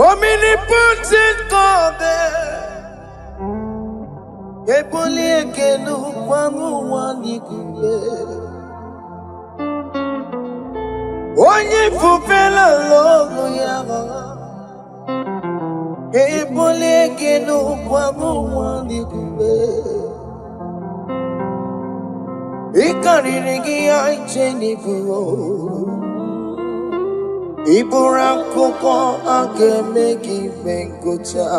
Omnipotent God, Eboli ekelu kwamu wanikuye. Onye fufela logo yaga, Eboli ekelu kwamu wanikuye. Ikarigi aicheni buo, Iburakoko akemegi mengocha.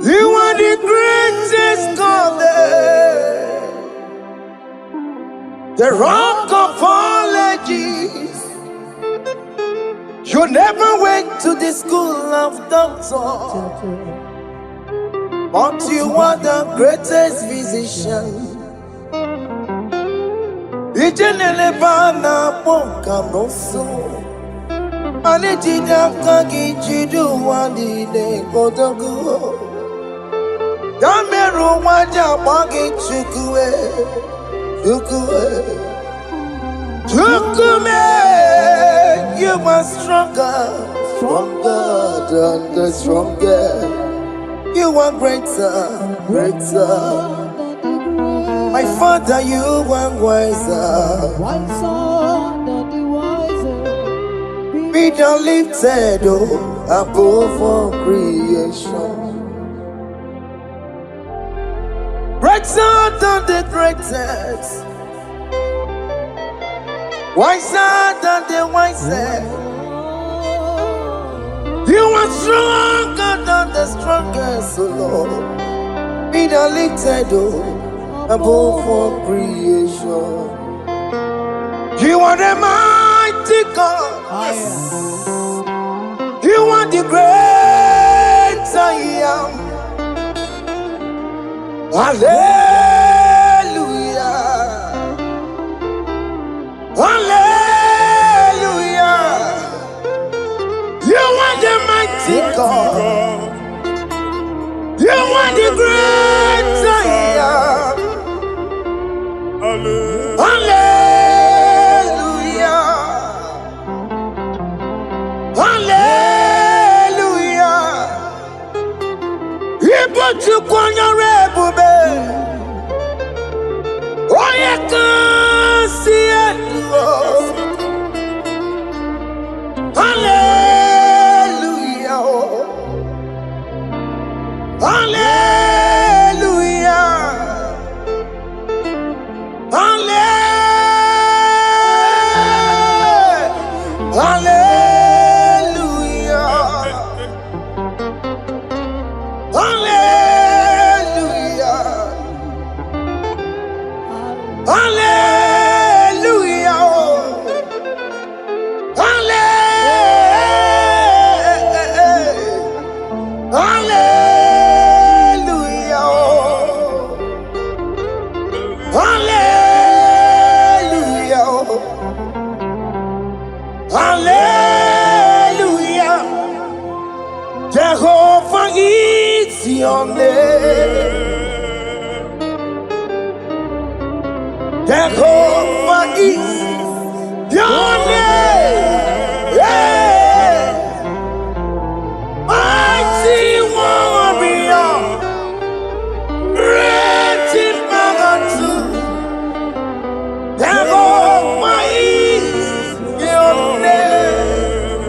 You are the greatest God, the rock of all ages. You never went to the school of doctor, but you are the greatest physician. Ijenele bana bonka noso, anejida kagi jidu wadi ne kodogo. Dameru waja bagi chukue, chukume. You are stronger than the strongest. You are greater. My Father, you are wiser than the wiser. Be thou lifted above all creation. Greater than the greatest. Wiser than the wisest. You are stronger than the strongest, O Lord. Be thou lifted above all creation. You are the mighty God. Yes. You are the great I am. Hallelujah. Hallelujah. You are the mighty God. You are the great I am. Hallelujah. Hallelujah. You put you on your rebube. Oh, you can see it. Hallelujah. Hallelujah. Hallelujah. Hallelujah. Hallelujah. Hallelujah. Jehovah is your name. Jehovah is your name. Yeah. Mighty warrior, great in magnitude. Jehovah is your name.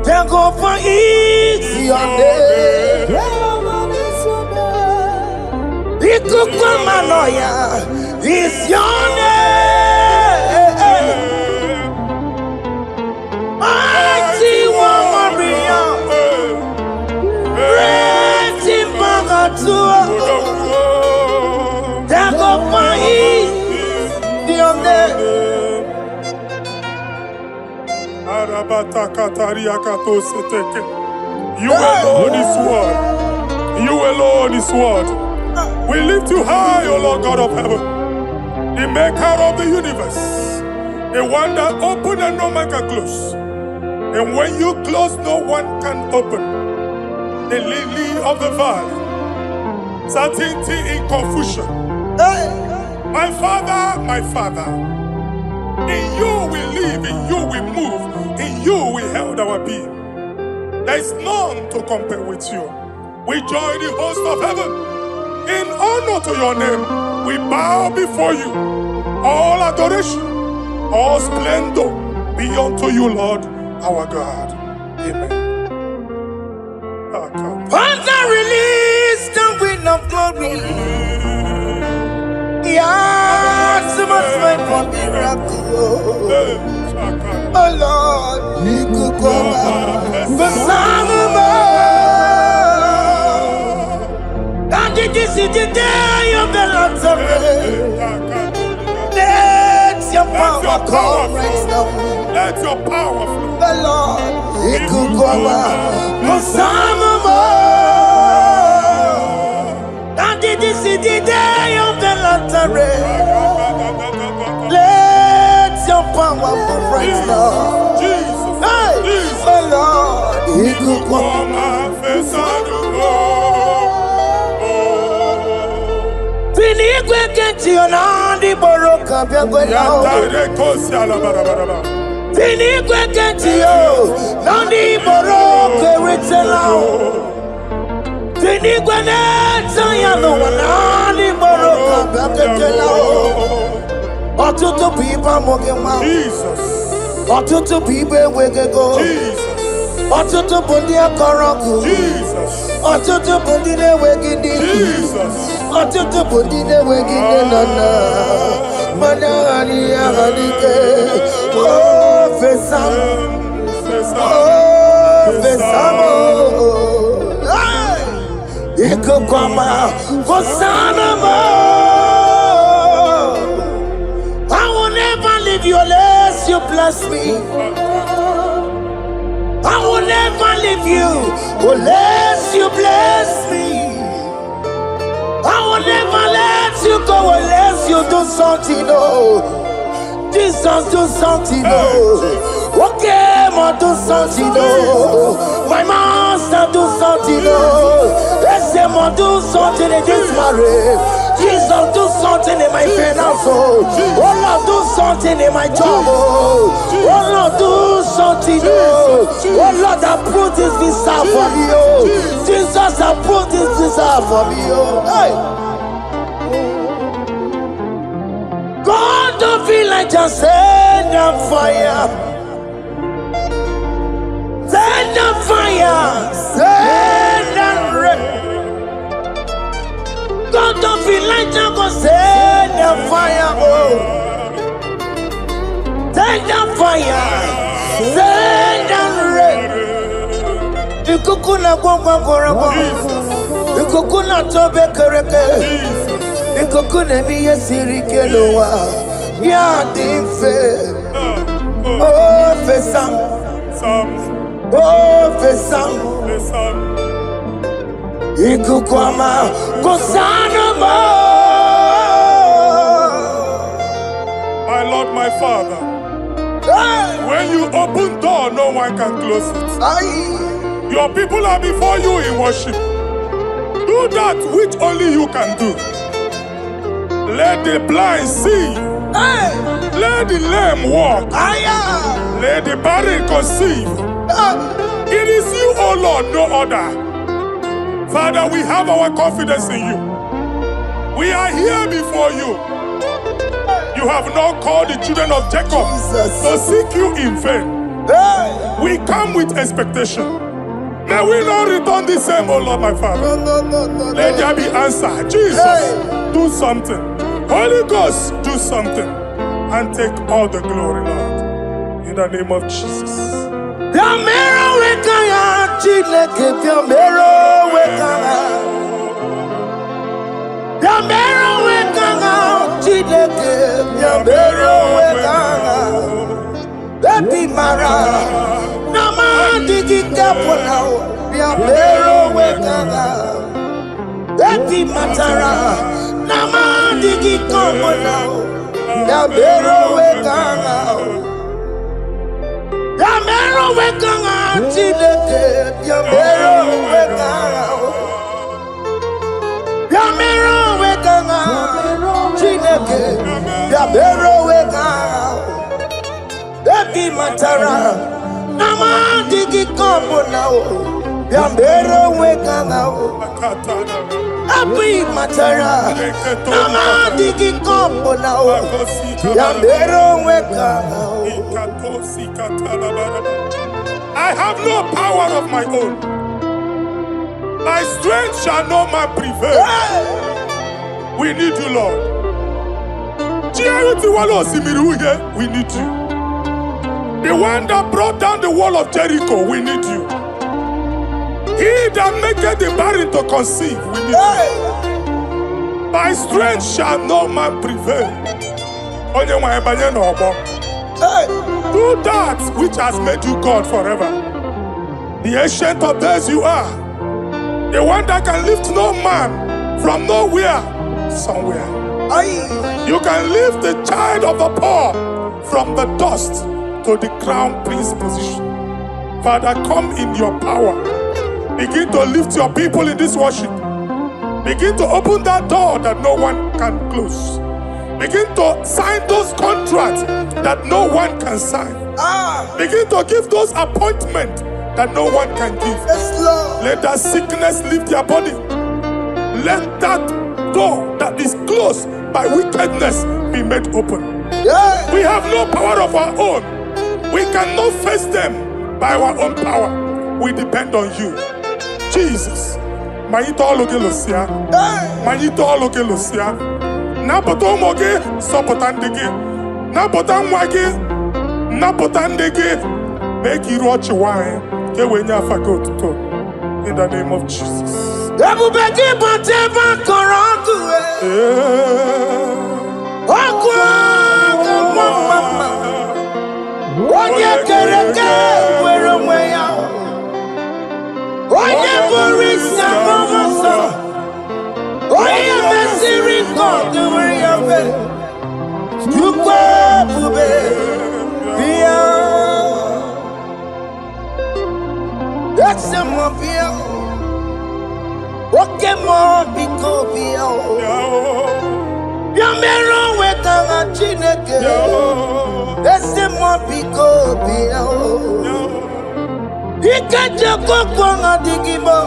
Jehovah is your name. Ikukumanoya is your name. Mighty warrior, great in magnitude. Jehovah is your name. You alone is word. You alone is word. We lift you high, O Lord God of heaven, the maker of the universe, the one that opened and no man can close. And when you close, no one can open. The lily of the valley, certainty in confusion. My Father, in you we live, in you we move. In you we held our being. There is none to compare with you. We join the host of heaven. In honor to your name, we bow before you. All adoration, all splendor be unto you, Lord, our God. Amen. Father, release the wind of glory. Yeah, so much fight for miracle. Oh Lord, you could go back for some more. And this is the day of the Lord's rain. Let your power come right now. Let your power flow. The Lord, you could go back for some more. And this is the day of the Lord's rain. Let your power move right now. Jesus, Hey, Jesus. the Lord, you could go back. Eluigwe kenti onandi boroka biagwena. Eluigwe kenti yo nandi boroka eritela. Eluigwe neta ya no nandi boroka biagwena. Ọtụtụ people moge ma. Jesus. Ọtụtụ people ewegego. Jesus. Ọtụtụ bụ ndị akọrọ ọkụ. Jesus. Ọtụtụ bụ ndị na-enweghị ndị. Jesus. Ọtụtụ bụ ndị na-enweghị nne na nna. Mana adịghị adịghị. Oh, fesam. Oh, fesam. Ikukwama, fosanamo. I will never leave you unless you bless me. I will never leave you unless you bless me. I will never let you go unless you do something. Oh, Jesus, do something. Oh, okay, man, do something. Oh, my master, do something. Oh, let's say, man, do something in this marriage. Jesus, do something in my finance. Oh, Lord, do something in my job. Oh, Lord, do something. Oh, Lord, approve this visa for me. Oh, Jesus, approve this visa for me. Oh, hey. God, don't feel like just send a fire. Send a fire. Send a rain. God, don't feel like just go send a fire. Oh, send a fire. Send a rain. Ikukuna gwangwa gwangwa. Ikukuna tobe kereke. Ikukuna miye sirike lowa. Ya dimfe. Oh, fesam. Oh, fesam. Ikukwama kosanama. My Lord, my Father, when you open door, no one can close it. Your people are before you in worship. Do that which only you can do. Let the blind see. Let the lame walk. Let the barren conceive. It is you, O Lord, no other. Father, we have our confidence in you. We are here before you. You have not called the children of Jacob to seek you in vain. We come with expectation. May we not return the same, O Lord, my Father. Let there be answer. Jesus, do something. Holy Ghost, do something. And take all the glory, Lord. In the name of Jesus. Piamero wekaya, Chineke piamero wekaya. Piamero wekaya, Chineke piamero wekaya. Baby Mara, Nama digi kapona, piamero wekaya. Baby Matara, Nama digi kapona, piamero wekaya. Piamero wekanga, Chineke, piamero wekanga. Piamero wekanga, Chineke, piamero wekanga. Baby Abi matara, nama digi kombo nao, yambero weka nao. Abi matara, nama digi kombo nao, yambero weka nao. I have no power of my own. My strength shall no man prevail. We need you, Lord. We need you. The one that brought down the wall of Jericho, we need you. He that maketh the barren to conceive, we need you. By strength shall no man prevail. Do that which has made you God forever. The ancient of days you are. The one that can lift no man from nowhere, somewhere. You can lift the child of the poor from the dust to the crown prince position. Father, come in your power. Begin to lift your people in this worship. Begin to open that door that no one can close. Begin to sign those contracts that no one can sign. Begin to give those appointments that no one can give. Let that sickness leave their body. Let that door that is closed by wickedness be made open. We have no power of our own. We cannot face them by our own power. We depend on you. Jesus. Manito Logelosia. Manito Logelosia. Napoto moge sopotandege. Napotan wage. Napotandege. Make you watch wine. In the name of Jesus. Okay, more because Yamero wetanga chineke. Laissez-moi picoter. Ikaja kokwanga digibo.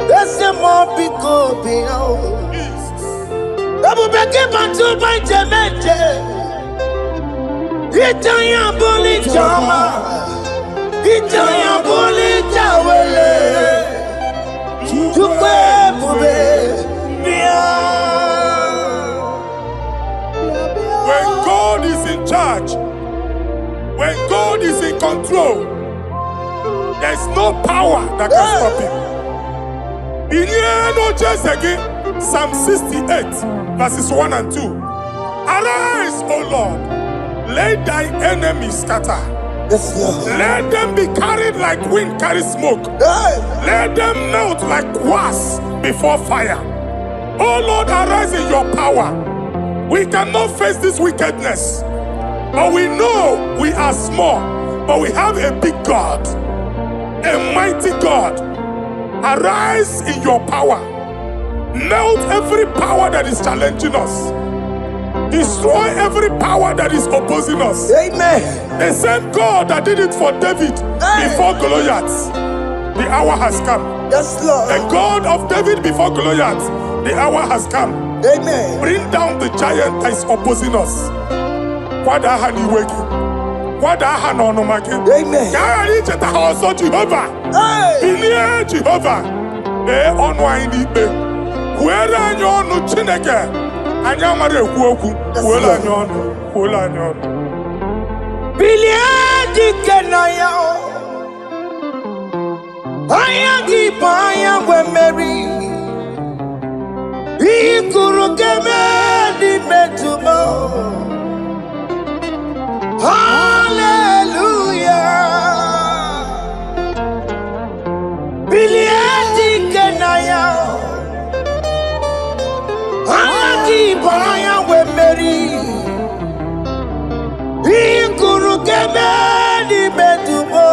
Laissez-moi picoter. Abubeke bantu banjemeje. Itanya boli chama. Itanya boli chawele. When God is in charge, when God is in control, there is no power that can stop him. In Psalm 68, verses 1 and 2. Arise, O Lord, let thy enemies scatter. Let them be carried like wind carries smoke. Let them melt like wax before fire. Oh Lord, arise in your power. We cannot face this wickedness, but we know we are small, but we have a big God, a mighty God. Arise in your power. Melt every power that is challenging us. Destroy every power that is opposing us. Amen. The same God that did it for David before Goliath, the hour has come. Yes, Lord. The God of David before Goliath, the hour has come. Amen. Bring down the giant that is opposing us. Amen. Hallelujah. Biliadi kenaya. Ayagi baya we meri. Ikuru kemedi metumo.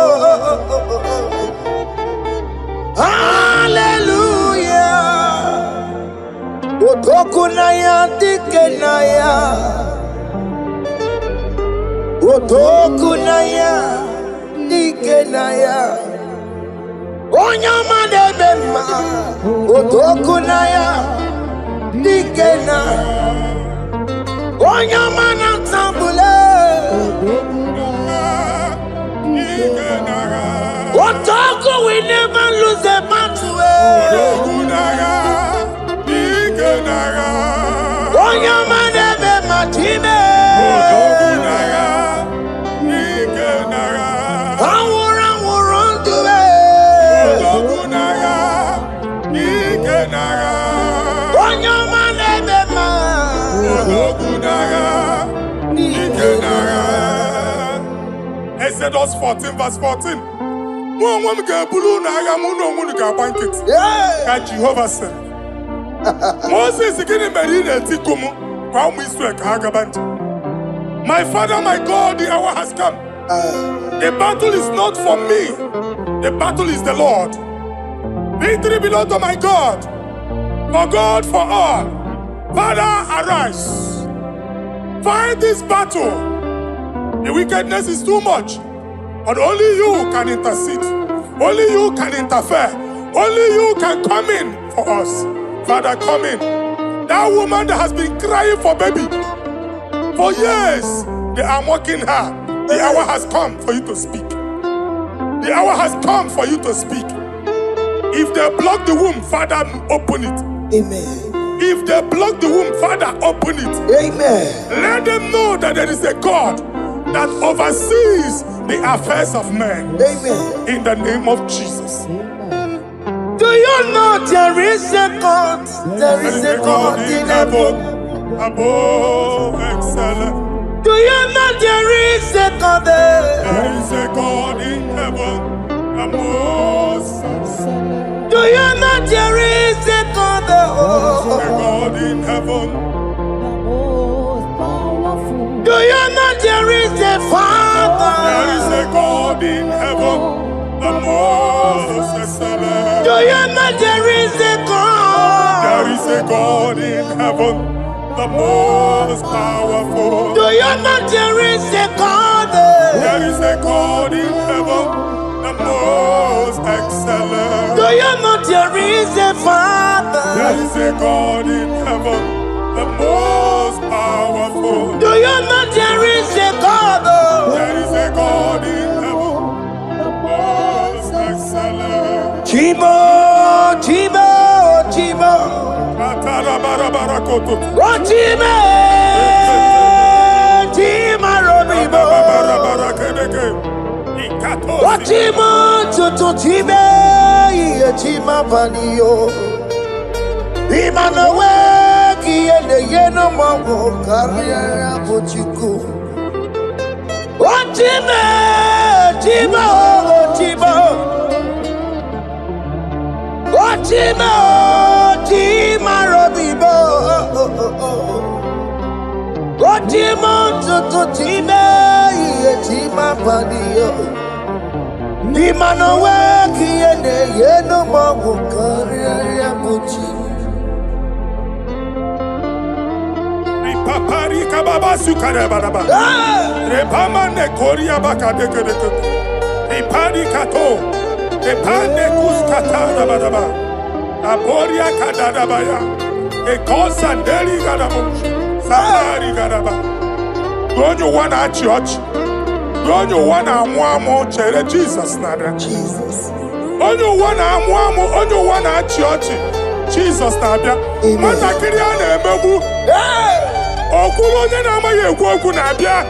Hallelujah. Otokunaya dikenaya. Otokunaya, Nikenaya, Onyama Bema, Otokunaya, Nikena, Onyama Natambule, Otoku, we never lose a battle. Onyama Bema, Time. Exodus 14 verse 14. Jehovah said, Moses my father, my God, the hour has come. The battle is not for me. The battle is the Lord. Victory belongs to my God. For God, for all. Father, arise. Fight this battle. The wickedness is too much. But only you can intercede. Only you can interfere. Only you can come in for us. Father, come in. That woman that has been crying for baby for years, they are mocking her. The hour has come for you to speak. The hour has come for you to speak. If they block the womb, Father, open it. Amen. If they block the womb, Father, open it. Amen. Let them know that there is a God that oversees the affairs of men. Amen. In the name of Jesus. Do you know there is a God? There is a God in heaven. Above excellent. Do you know there is a God there? There is a God in heaven. The most excellent. Do you know there is a God there? There is a God in heaven. Do you know there is a Father? There is a God in heaven. The most excellent. Do you know there is a God? There is a God in heaven. The most powerful. Do you know there is a God there? There is a God in heaven, the most excellent. Do you know there is a Father? There is a God in heaven, the most powerful. Do you know there is a God? There is a God in heaven, the most excellent. Chibo, Chibo, Chibo. Ochime, Chima Robibo. Ochimo, Tutu Chime, Chima Vanio. Imanowe, Kiende Yeno Mongo, Carriera Pochiku. Ochime, Chima, Chima. Ochime, Chima Robibo. Ochimo, Tutu Chime, Chima Vanio. Imanowe, Kiende Yeno Mongo, Carriera Pochiku. Papari kababa sukare baraba. Repama ne koria baka deke deke. Repari kato. Repane kuskata baraba. Aboria kadada baya. E kosanderi gadabo. Safari gadaba. Don't you wanna church? Don't you wanna mwamo chere Jesus nada? Jesus. Don't you wanna church? Jesus nabia. Mata kiria na emebu. Okulo onye na-amaghị ekwu okwu na-abịa.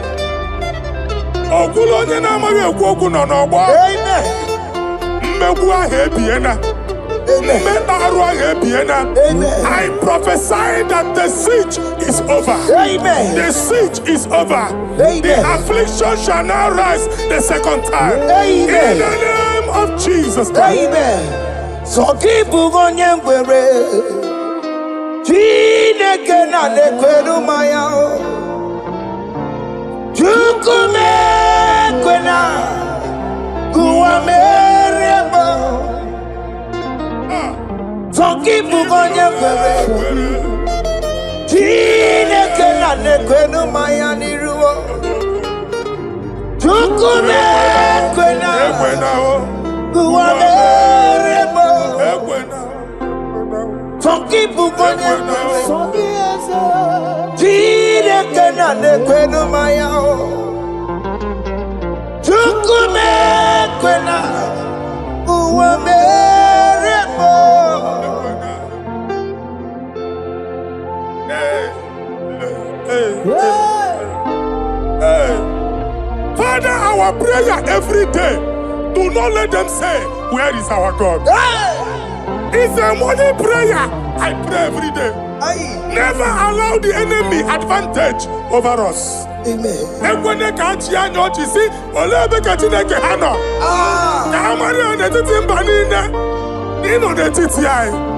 Okulo onye na-amaghị ekwu okwu nọ n'ọgbọ. Mmegbu ahụ ebiena. Mmeta arụ ahụ ebiena. I prophesy that the siege is over. Amen. The siege is over. The affliction shall now rise the second time. Amen. In the name of Jesus Christ. Amen. So keep onye ngwere. Chineke na nekweru maya o. Chukume kwena kuwa merebo. Tokipu konye kwere. Chineke na nekweru maya niruo. Chukume kwena uwa meremo Fonkipu kwenye Jide kena ne kwenu mayao Chukume kwena uwa meremo Father, our prayer every day, do not let them say, where is our God? It's a morning prayer. I pray every day. Never allow the enemy advantage over us. Amen.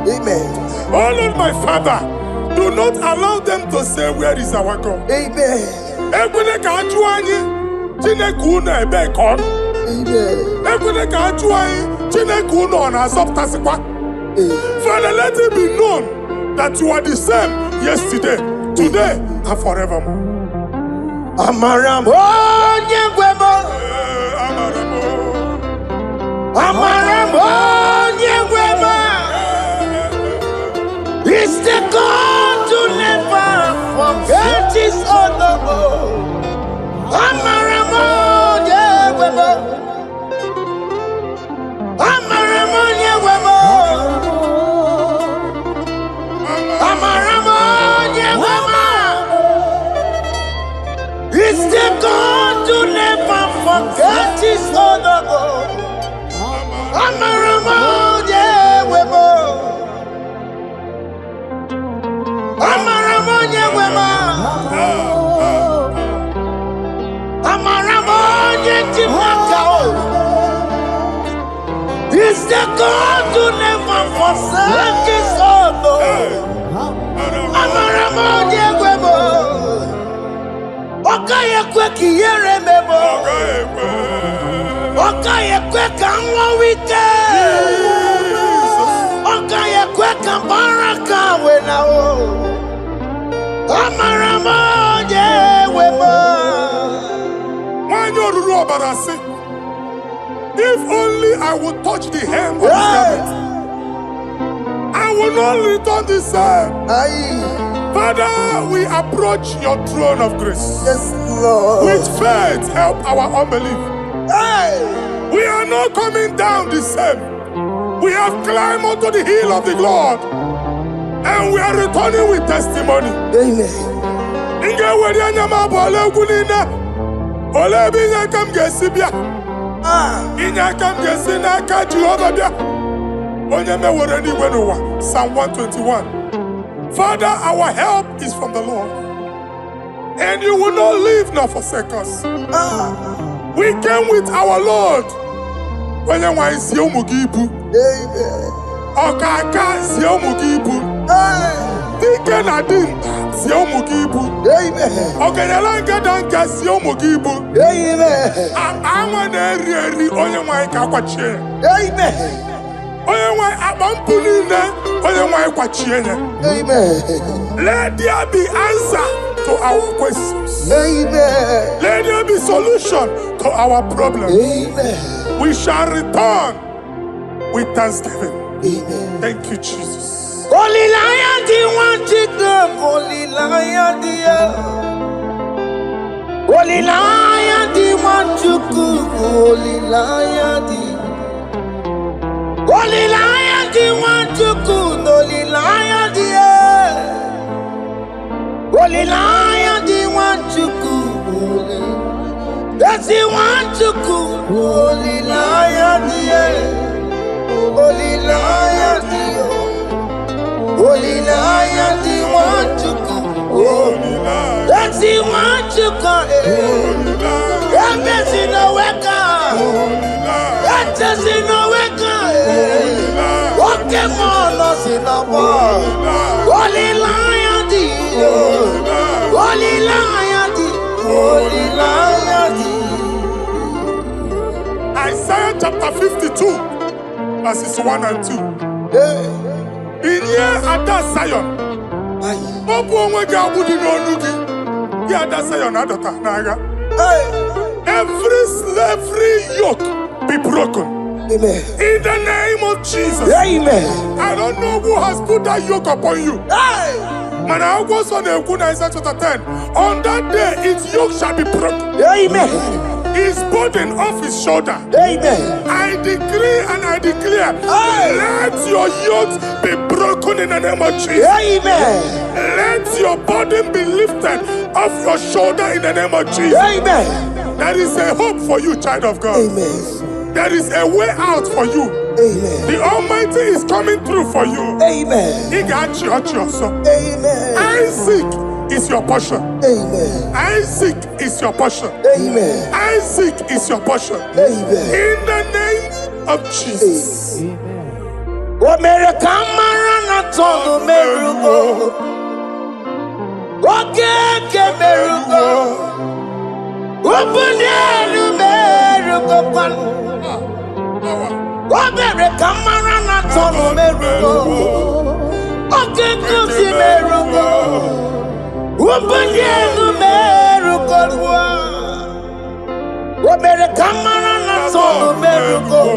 Amen. Oh Lord, my Father, do not allow them to say, where is our God? Amen. Amen. Father, let it be known that you are the same yesterday, today, and forevermore. Amaramo nyengwemo Amaramo nyengwemo It's the God to never forget his honor. Amaramo nyengwemo Amaramo nyengwemo Amaramo nyengwemo It's the God to never forget his honor. Amaramo nyengwemo Amaramo nyengwemo Amaramo nyentimaka. It's the God to never forsake his honor. Amaramo nyengwemo Okaye kwe kiyere mebo Okaye kwe kanwa wite Okaye kwe kambaraka wenao Amaramo nyengwemo If only I would touch the hem of his garment, I will not return the same. Father, we approach your throne of grace. Yes, Lord. With faith, help our unbelief. We are not coming down the same. We have climbed onto the hill of the Lord, and we are returning with testimony. Amen. Psalm 121. Father, our help is from the Lord, and you will not leave nor forsake us. We came with our Lord. Amen. Okaka Siomugibu. Deacon Adin Siomugibu. Amen. Ogenelanga Danka Siomugibu. Amen. Amaneri Oyamai Kakwache. Amen. Oyamai Abampunine Oyamai Kwachiene. Amen. Let there be answer to our questions. Amen. Let there be solution to our problems. Amen. We shall return with thanksgiving. Amen. Thank you, Jesus. Holy Lion, the one to go. Holy Lion, Holy Lion, the one to go. Holy Lion, Holy Lion, the one to go. Holy Lion, Holy Lion, the one to go. That's the one to go. Holy Lion, Holy Lion, Holy Lion, the one to go. That's the one to go. That's in the weka. That's in the weka. Okay, man, us in the bar. Holy Lion, Holy Lion, Holy Lion. Isaiah chapter 52, verses 1 and 2. In here at that Zion, Obu onwe ga abudi n'onu gi. Ya ada Zion adota n'agha. every slavery yoke be broken. Amen. In the name of Jesus. Amen. I don't know who has put that yoke upon you. Hey. And I was on the Isaiah chapter 10. On that day, its yoke shall be broken. Amen. His burden off his shoulder. Amen. I decree and I declare, let your yokes be broken in the name of Jesus. Amen. Let your burden be lifted off your shoulder in the name of Jesus. Amen. There is a hope for you, child of God. Amen. There is a way out for you. Amen. The Almighty is coming through for you. Amen. He got you, Amen. Isaac is your portion. Amen. Isaac is your portion. Amen. Isaac is your portion. Amen. In the name of Jesus. Amen. What made a camera not told the miracle? What can miracle? Open the miracle. What made a camera not told the miracle? Okay, come see miracle. Open the miracle. What made a camera not told the miracle?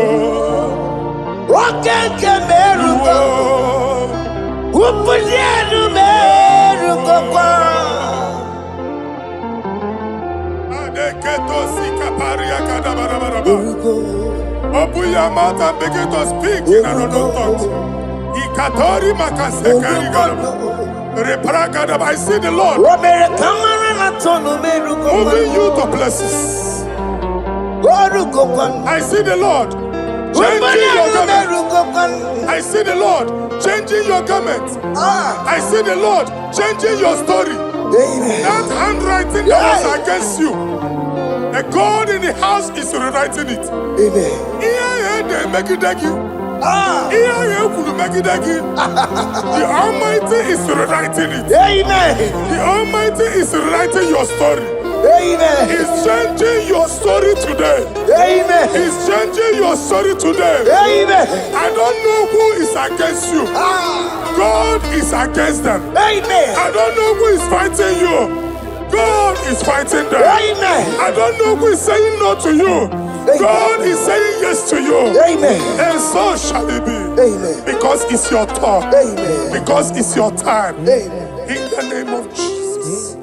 What can miracle? Open the miracle. Open your mouth and begin to speak in another tongues. I see the Lord moving you to places. I see the Lord changing your garment. I see the Lord changing your garment. I see the Lord changing your story. That handwriting that was against you, a God in the house is rewriting it. The Almighty is rewriting it. The Almighty is rewriting your story. He's changing your story today. He's changing your story today. I don't know who is against you. God is against them. I don't know who is fighting you. God is fighting them. I don't know who is saying no to you. God is saying yes to you. And so shall it be. Because it's your turn. Because it's your time. In the name of Jesus.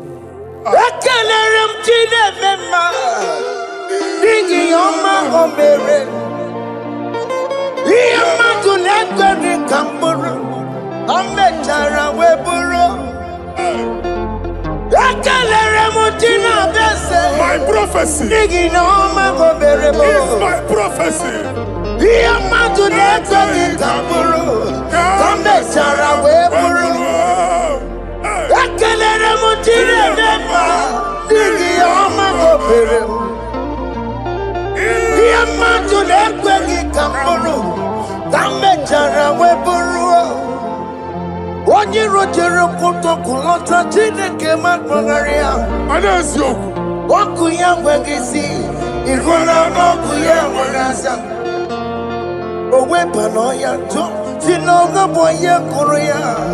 My prophecy is my prophecy.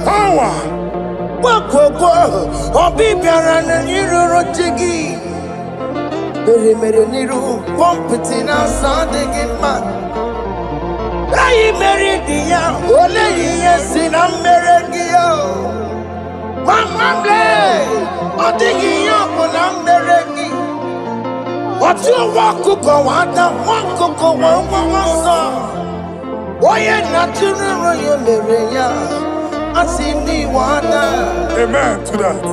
Power. Amen to that.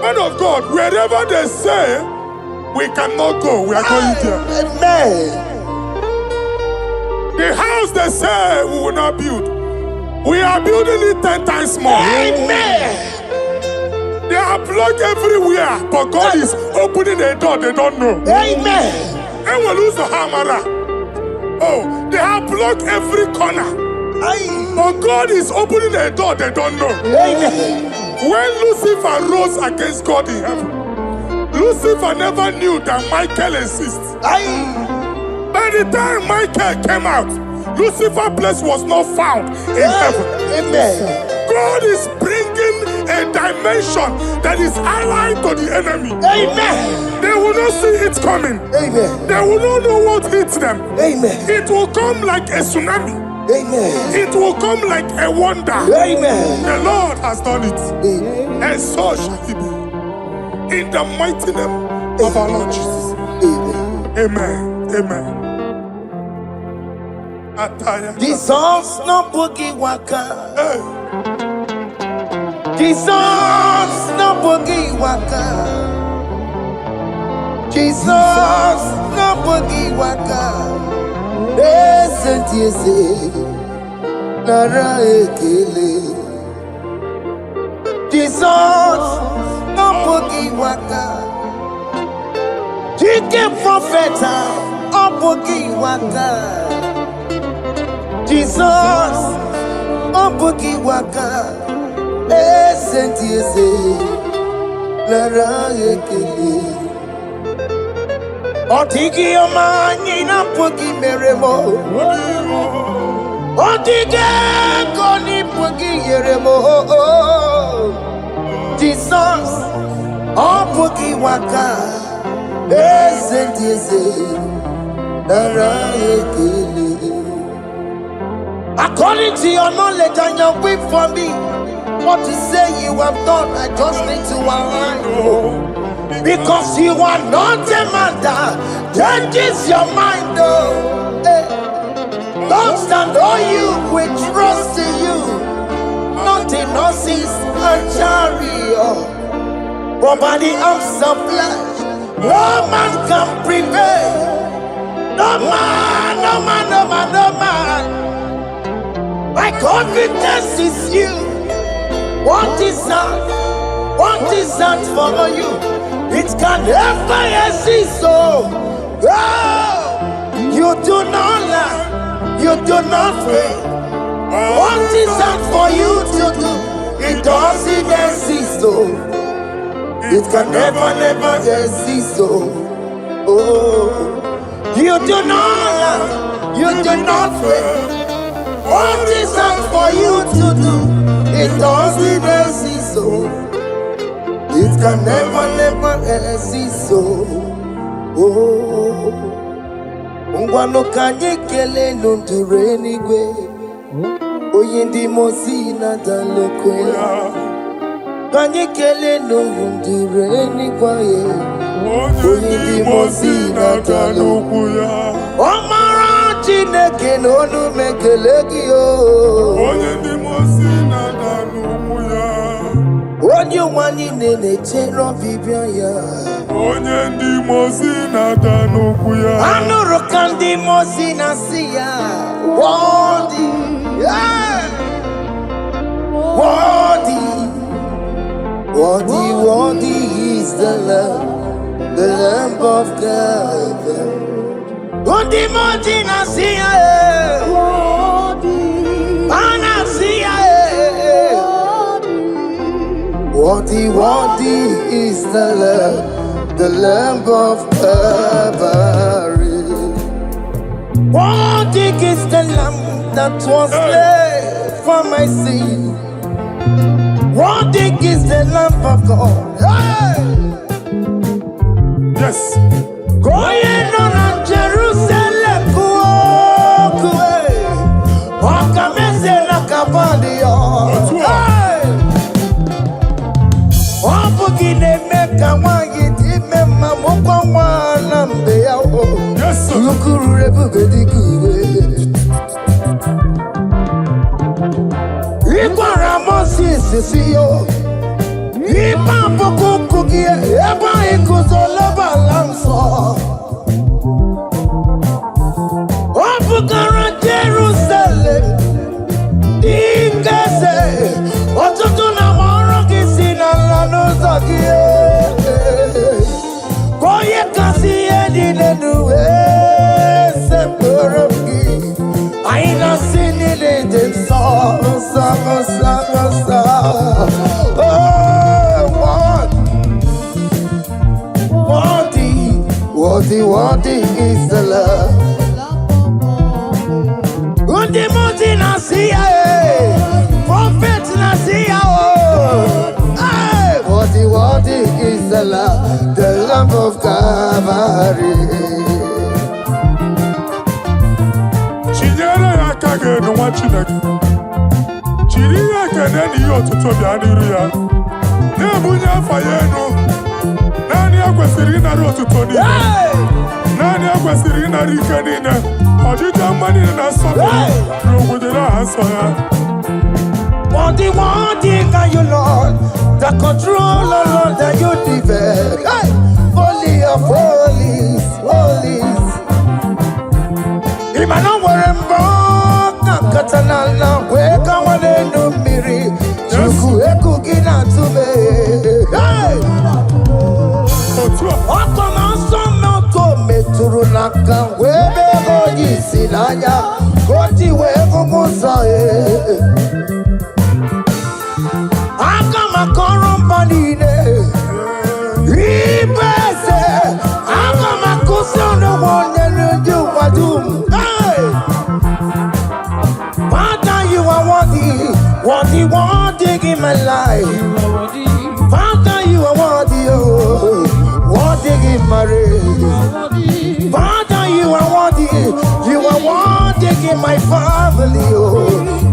Man of God, wherever they say we cannot go, we are going there. Amen. The house they say we will not build, we are building it 10 times more. Amen. They are blocked everywhere, but God is opening a door they don't know. Amen. And we lose the hammer. Oh, they have blocked every corner. But God is opening a door they don't know. Amen. When Lucifer rose against God in heaven, Lucifer never knew that Michael exists. By the time Michael came out, Lucifer's place was not found in heaven. Amen. God is bringing a dimension that is allied to the enemy. Amen. They will not see it coming. Amen. They will not know what hits them. Amen. It will come like a tsunami. Amen. It will come like a wonder. Amen. The Lord has done it. Amen. And so shall it be. In the mighty name of our Lord Jesus. Amen. Amen. Amen. Jesus no boogie waka. Hey. Jesus no boogie waka. Jesus no boogie waka. Esentiese nara ekele. Jesus no boogie waka. Chike propheta no boogie waka. Jesus, Obuki waka, Esentiese, Lara ekele. Otiki omani na puki meremo. Otike koni puki yeremo. Jesus, Obuki waka, Esentiese, Lara ekele. According to your knowledge and your will for me, what you say you have done, I just need to align. Because you are not a man that changes your mind, though. Don't stand on you, we trust in you. Nothing horses and chariot, but by the arms of flesh, no man can prevail. No man, no man, no man, no man. My confidence is you. What is that? What is that for you? It can never exist. So, you do not lie. You do not fail. What is that for you to do? It doesn't exist. So, it can never exist. So, you do not lie. You do not fail. What is that for you to do? It doesn't exist, so it can never exist, so Ngwano kanye kele nundure Eluigwe Oyindi mosi na dalokwe Kanye kele nundure Eluigwe Oyindi mosi na dalokwe Omara Chineke n'onu mekele gị o. Onye ndị mosi na-ada n'ukwu ya. Onye ụwa niile na-echere ọbịbịa ya. Onye ndị mosi na-ada n'ukwu ya. Anụrụ ka ndị mosi na-asị ya. Worthy, yeah. Worthy is the Lamb of God. Undi moji na siya Ana siya Worthy is the Lamb of Calvary. Worthy is the Lamb that was slain for my sin. Worthy is the Lamb of God. Yes. Going on Jerusalem, Wakamese na kabandio. Wapugine meka wangiti mema mukwa wana mbeya. Yes, sir. Lukuru rebuge dikuwe. Ikwa ramosi sisiyo. Ipa pokukugie. Eba ikuzoloba lanso. Wapugara Jerusalem. Ikese. Otutu na moro kisi na lanuza kie. Koye kasi edi nenuwe. Sepurumgi. Aina sini lede sa. Oh, Worthy is the love. Undi muti nasiya, prophet nasiya. Worthy is the love of Calvary. Chinyere ya kage no wa Chineke. Chiri ya kene ni otuto bia niru ya. Na bunye afa ye no. Nani akwesiri na otuto ni. Nani akwesiri na rike ni na. Ojija mani na so. Ro gudera aso ya. Worthy are you, Lord. The control, Lord, that you develop. Hey! Holy of holies, holies. Imano werembo, katanala, weka wane numiri. Chuku eku gina tume. Hey! Okoma somo kome turunaka, webe hoji sinanya, koti webu musae. Korumbadine, Ibese, Akamakusono, one and you are doom. Father, you are worthy in my life. Father, you are worthy in my race. Father, you are worthy in my family.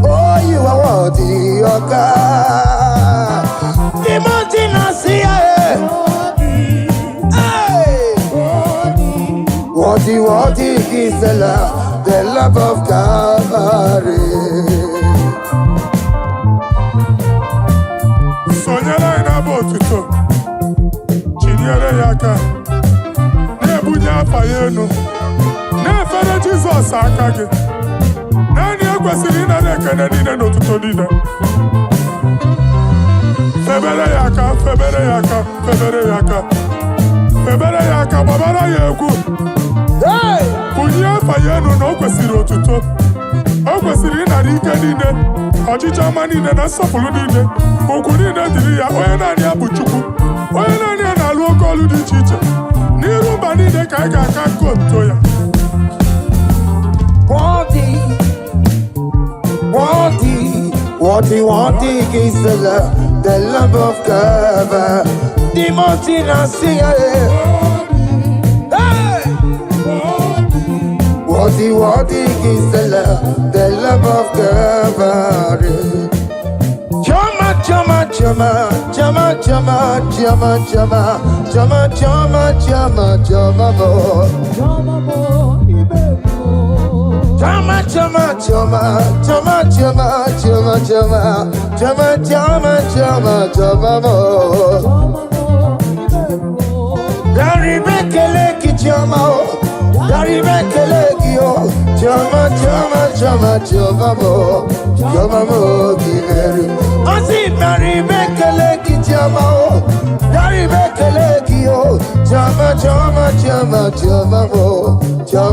Oh, you are worthy, oh God. Worthy is the love of Calvary. Sonyala ina botuto. Chinyere yaka. Nebunya fayenu. Nefere Jesus akage. Nani akwesiri na rekene nine notuto nine. Febere yaka, babara yegu. Hey! Kunya fayenu no kwesiri otuto. O kwesiri na rike nine. Ojija manine na sopulu nine. Oku nine diri ya oye nani abuchuku. Oye nani analu okolu di chiche. Nirumba nine kaiga kakoto ya. Worthy is the love of God. The mountain I see. Hey! Worthy is the love of God. Chama,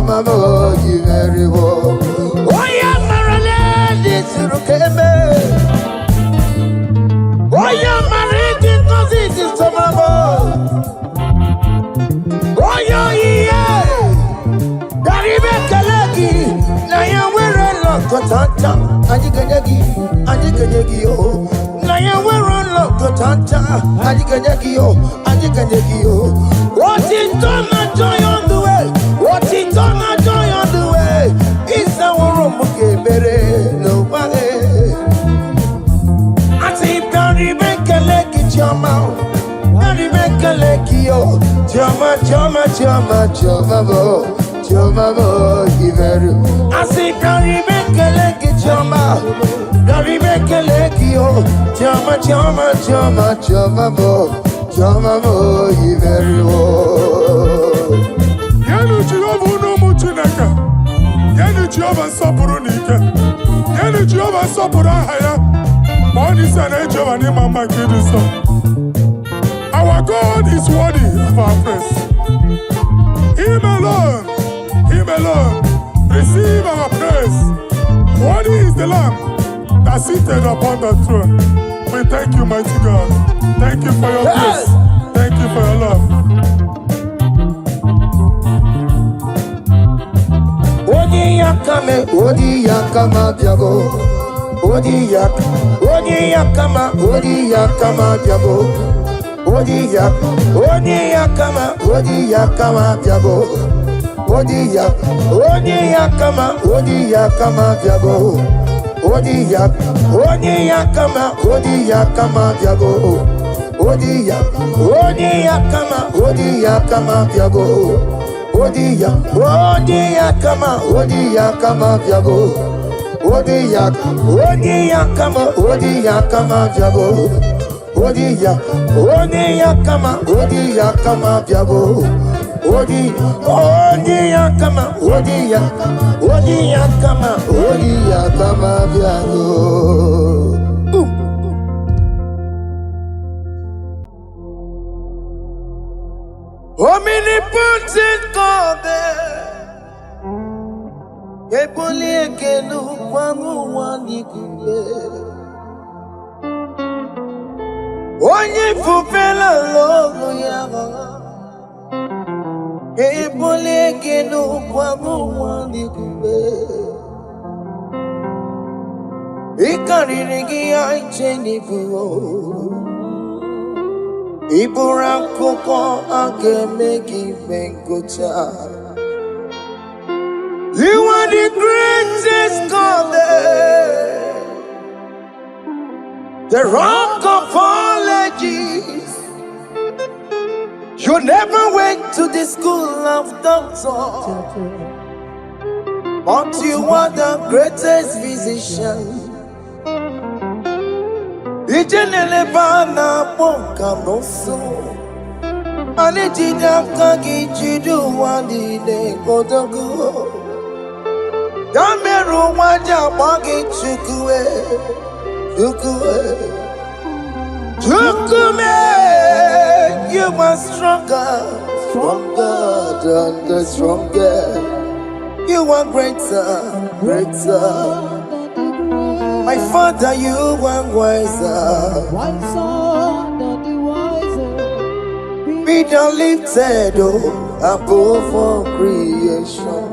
Our God is worthy of our praise. Him alone, receive our praise. Worthy is the Lamb that seated upon the throne. We thank you, mighty God. Thank you for your grace. Thank you for your love. me, odi yakama diabo. Odi yakama diabo. Odi yakama diabo. Odi yakama diabo. Odi yakama diabo. Odi yakama diabo. Odi yakama diabo. Odi yakama diabo. Odi yakama diabo. Odi yakama diabo. Omnipotent God, ebuli ekelu kwangu wanikuye. Onye fufela logo yaga, ebuli ekelu kwangu wanikuye. Ikariri aicheni buo. Iburakoko akemeki mengocha. You are the greatest God, the rock of all ages. You never went to the school of doctor, but you are the greatest physician. Ijenele bana bonka noso Anijida kagi jidu wadi ne kodogo Dameru waja wagi chukue Chukume You are stronger than the strongest You are greater My Father, you are wiser than the wiser. Be thou lifted above all creation.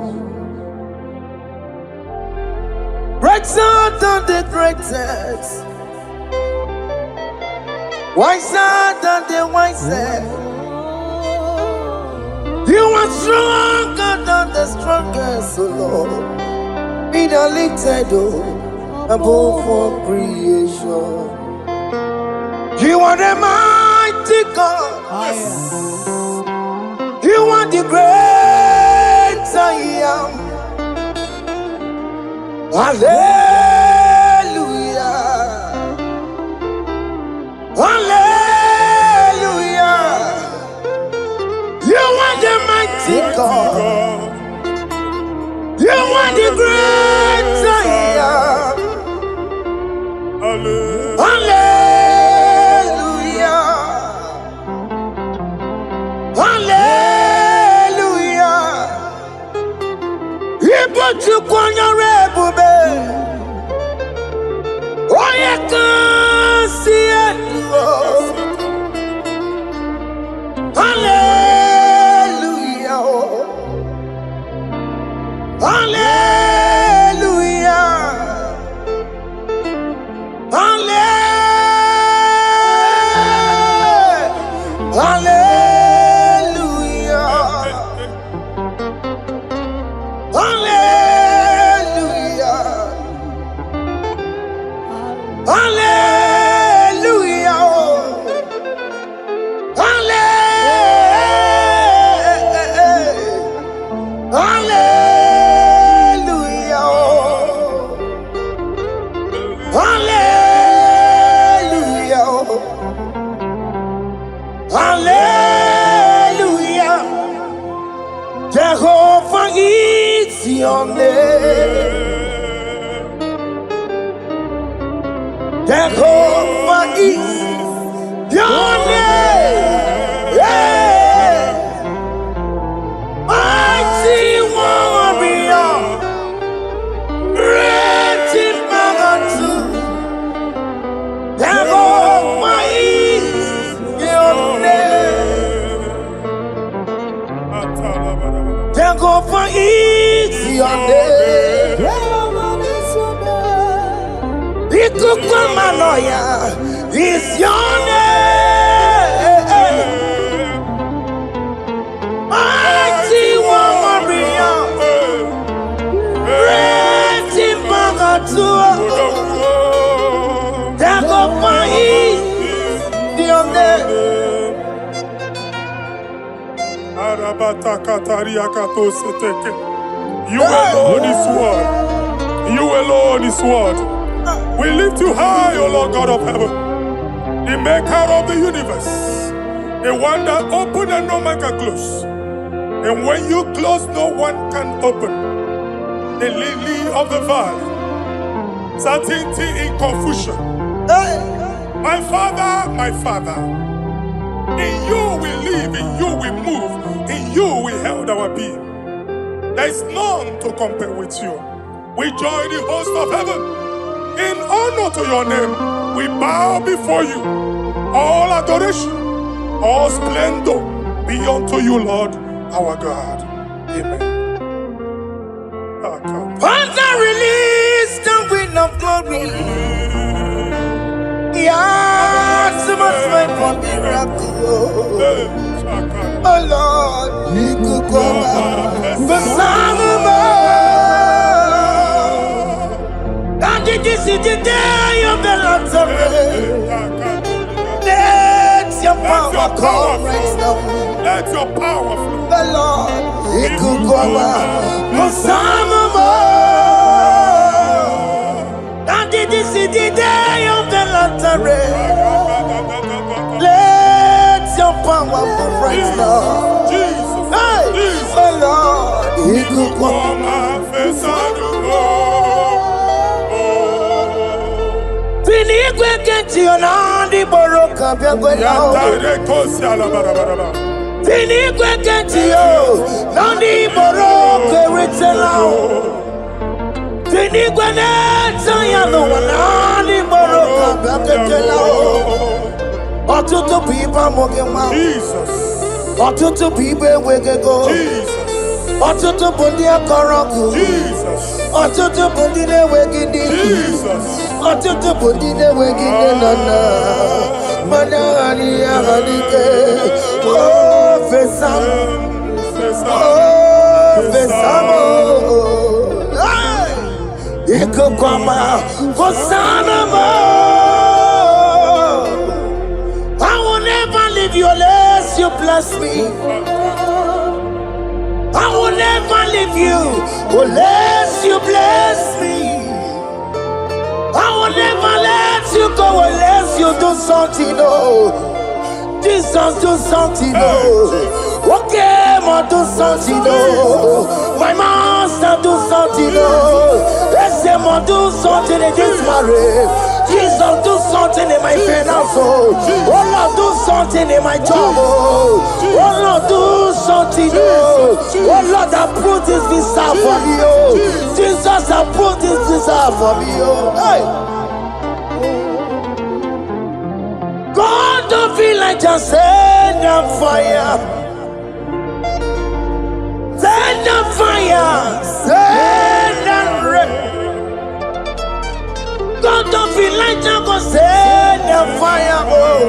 Greater than the greatest. Wiser than the wisest. You are stronger than the strongest, O Lord. Be thou lifted above all creation. You are the mighty God. Yes. You are the great I am. Hallelujah. Hallelujah. You are the mighty God. You are the great I am. Hallelujah. Hallelujah. Ibo chukwanya rebube. Oye kasi eluo. Hallelujah. Hallelujah. Hallelujah. Hallelujah. Hallelujah. Hallelujah. Jehovah is your name. Jehovah is your name. Yeah. Mighty warrior. Great in magnitude. Jehovah is your name. Jehovah is is your name. Ikukwamanoya is your name. Mighty one warrior, great in Bagatua. Dagoma is your name. You alone is word. You alone is word. We lift you high, O Lord God of heaven, the maker of the universe, the one that opened and no man can close. And when you close, no one can open. The lily of the valley, certainty in confusion. My Father, in you we live, in you we move, in you we held our being. There is none to compare with you. We join the host of heaven. In honor to your name, we bow before you. All adoration, all splendor be unto you, Lord, our God. Amen. Father, release the wind of glory. Yeah, so much faith for miracle. Oh Lord, you could go back. But this is the day of the Lord's rain. Let your power come right now. Let your power flow. The Lord, He could go over some more. And this is the day of the Lord's rain. Let your power come right now. Jesus, hey, the Lord, He could go over. Eluigwe kenti onandi boroka biagwela. Eluigwe kenti yo nandi boroka ritela. Eluigwe neta ya no nandi boroka biagwela. Otutu pipa mogema. Jesus. Otutu pipa wegego. Jesus. Otutu bundi akoroku. Jesus. Otutu bundi ne wegidi. Jesus. Otutu bundi ne wegidi nana. Manani ahanike. Oh fesam. Oh fesamo. Ikukwama fosanamo. I will never leave you unless you bless me. I will never leave you unless you bless me. I will never let you go unless you do something. Oh, Jesus, do something. Oh, okay, ma do something. Oh, my master, do something. Oh, let's say, ma do something in this marriage. Jesus, do something in my finance. Oh, Lord, do something in my job. Oh, Lord, do something. Oh, Lord, approve this visa for me. Oh, Jesus, approve this visa for me. Oh, hey. God, don't feel like just send a fire. Send a fire. Send a rain. God don't feel like just go send a fire. Oh,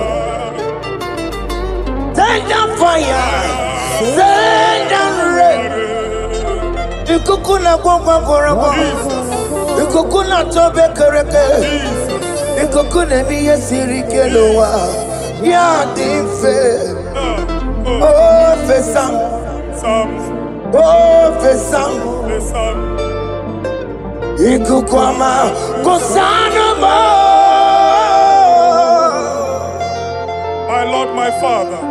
send a fire. Send a rain. Ikukuna gwangwa gwangwa. Ikukuna tobe kereke. Ikukuna miye sirike lowa. Ya dimfe. Oh fesam. Oh fesam. Ikukwama kosanama. My Lord, my Father,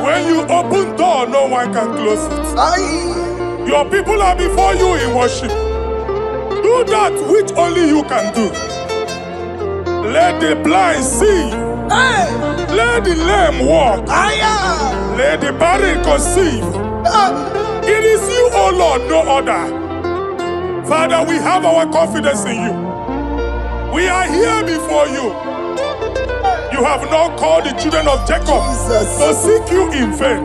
when you open door, no one can close it. Your people are before you in worship. Do that which only you can do. Let the blind see. Let the lame walk. Let the barren conceive. It is you, O Lord, no other. Father, we have our confidence in you. We are here before you. You have not called the children of Jacob to seek you in vain.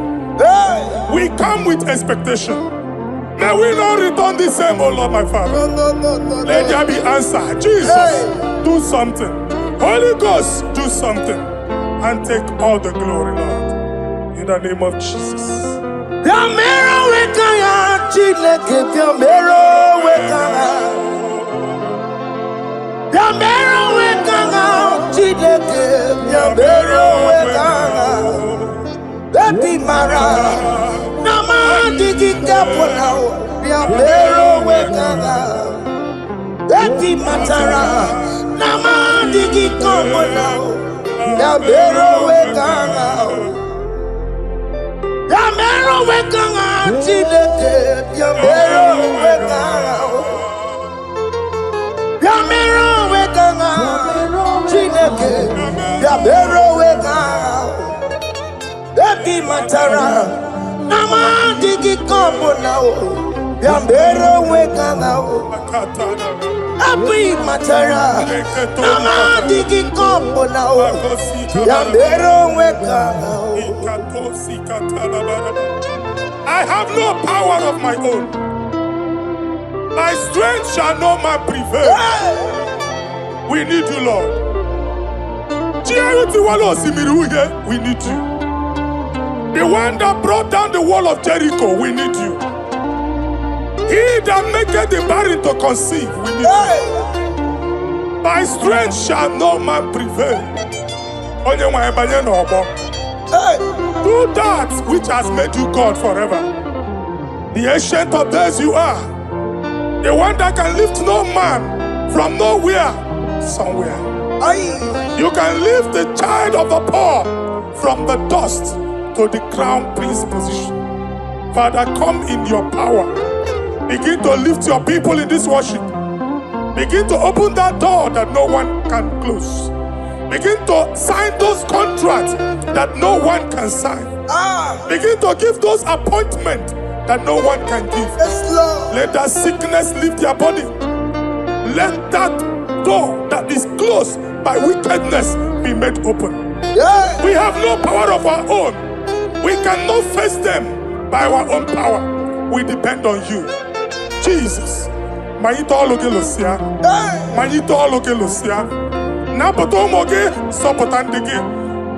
We come with expectation. May we not return the same, oh Lord, my Father. No. Let there be answer. Jesus, do something. Holy Ghost, do something. And take all the glory, Lord. In the name of Jesus. Biamero wekanga Chineke, biamero wekanga. Biamero wekanga Chineke, biamero wekanga. Baby Mara, Nama digi kapona, biamero wekanga. Baby Matara, Nama digi kapona, biamero wekanga. Biamero wekanga Chineke, biamero wekanga. Biamero wekanga Chineke, biamero wekanga. Baby Matara, Nama digi kompona, biamero wekanga. Baby Matara, Nama digi kompona, biamero wekanga. I have no power of my own. My strength shall no man prevail. We need you, Lord. We need you. The one that brought down the wall of Jericho, we need you. He that maketh the barren to conceive, we need you. By strength shall no man prevail. Do that which has made you God forever. The ancient of days you are. The one that can lift no man from nowhere, somewhere. You can lift the child of the poor from the dust to the crown prince position. Father, come in your power. Begin to lift your people in this worship. Begin to open that door that no one can close. Begin to sign those contracts that no one can sign. Begin to give those appointments that no one can give. Let that sickness leave their body. Let that door that is closed by wickedness be made open. We have no power of our own. We cannot face them by our own power. We depend on you. Jesus. Manito ologelosia. Manito ologelosia. Napoto moge sopotandege.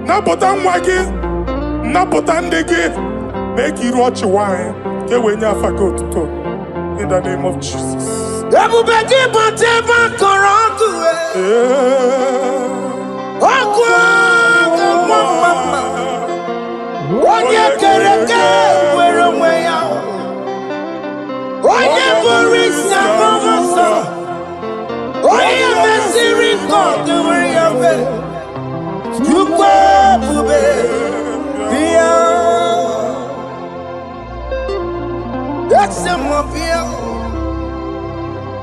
Napotan wage. Napotandege. Make you watch wine. Get when you forgo to talk. In the name of Jesus. Everybody but ever korangu. Mama. Onye kereke were onwe ya. Onye bụrụ isi akọmọsọ. Onye mesiri nkọ were ya were. Chukwu ebube bịa. Ese mọ bịa.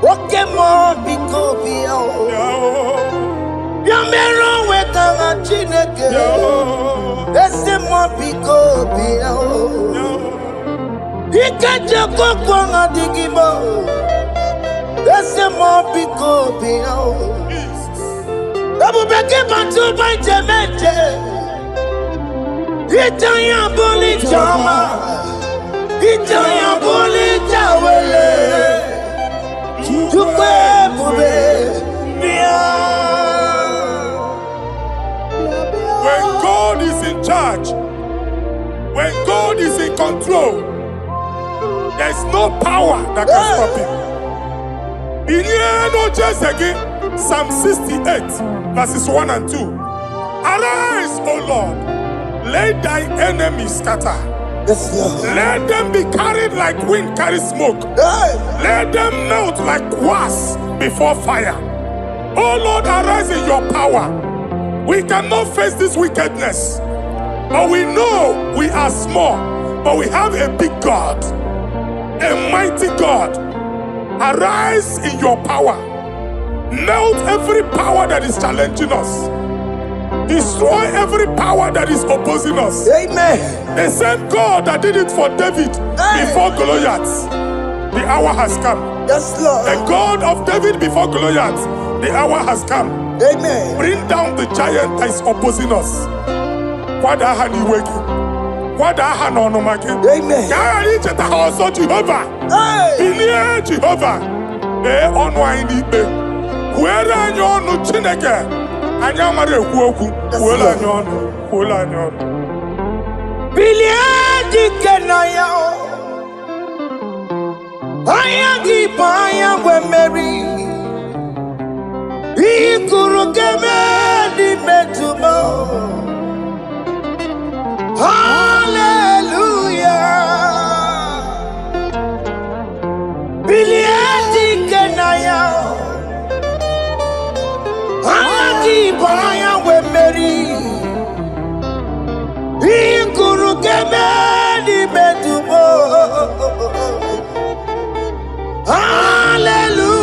Oke mọ biko bịa. Bịa mere onwe ka ha Chineke. Ese mọ biko bịa. Ike jeko kwanga IGBO. Ese mọ biko bịa. Ebubeke bantu baije meje. Itanya buli chama. Itanya buli chawele. Chukwu ebube bịa. When God is in charge, when God is in control, there is no power that can stop him. Psalm 68, verses 1 and 2. Arise, O Lord, let thy enemies scatter. Yes, Lord. Let them be carried like wind carries smoke. Let them melt like wax before fire. O Lord, arise in your power. We cannot face this wickedness, but we know we are small, but we have a big God, a mighty God. Arise in your power. Melt every power that is challenging us. Destroy every power that is opposing us. Amen. The same God that did it for David before Goliath, the hour has come. Yes, Lord. The God of David before Goliath, the hour has come. Amen. Bring down the giant that is opposing us. Wada ha n'ọnụ maka gị. Amen. Ka a ghara icheta ha ọzọ Jehova. Hey. Bilie Jehova. Mee ọnụ anyị n'ikpe. Kwuere anyị ọnụ Chineke. Anyị amara ekwu okwu. Kwuola anyị ọnụ. Kwuola anyị ọnụ. Bilie dike na ya. Anya gị bụ anya mgbe mmeri. Ikuru keme dị metụma. Hallelujah. Bilie dike na ya. Anya gị bụ anya mgbe mmeri. Ikuru keme dị metụma. Hallelujah.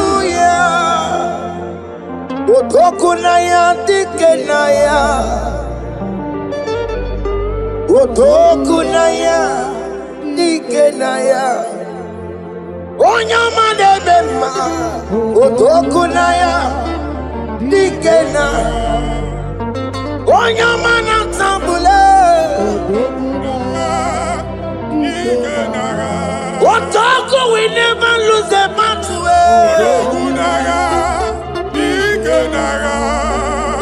Otoku na ya dike na ya. Otoku na ya dike na ya. Onye ọma na-eme mma. Otoku na ya dike na. Onye ọma na-atambule. Otoku we never lose a battle.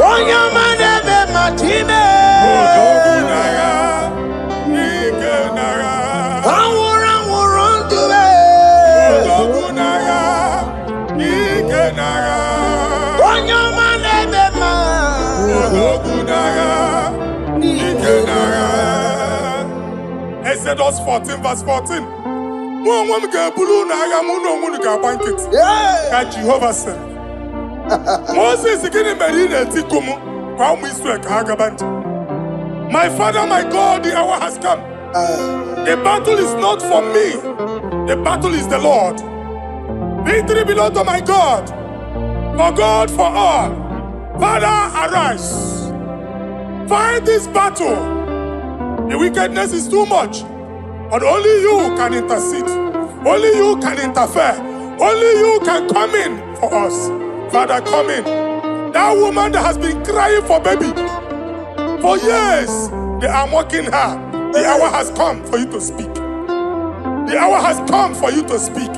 Onye ọma na-eme mma time. Anwụrụ anwụrụ ndụ. Onye ọma na-eme mma. Exodus 14 verse 14. Mụ onwe m ga-ebulu n'agha mụ na onwe m ga-agba nkịtị. Ka Jehova sịrị. Moses gịnị mere ị na-etiku m gwa ụmụ Israel ka ha gaba njem? My Father, my God, the hour has come. The battle is not for me. The battle is the Lord. Victory belongs to my God. For God, for all. Father, arise. Fight this battle. The wickedness is too much. But only you can intercede. Only you can interfere. Only you can come in for us. Father, come in. That woman that has been crying for baby for years, they are mocking her. The hour has come for you to speak. The hour has come for you to speak.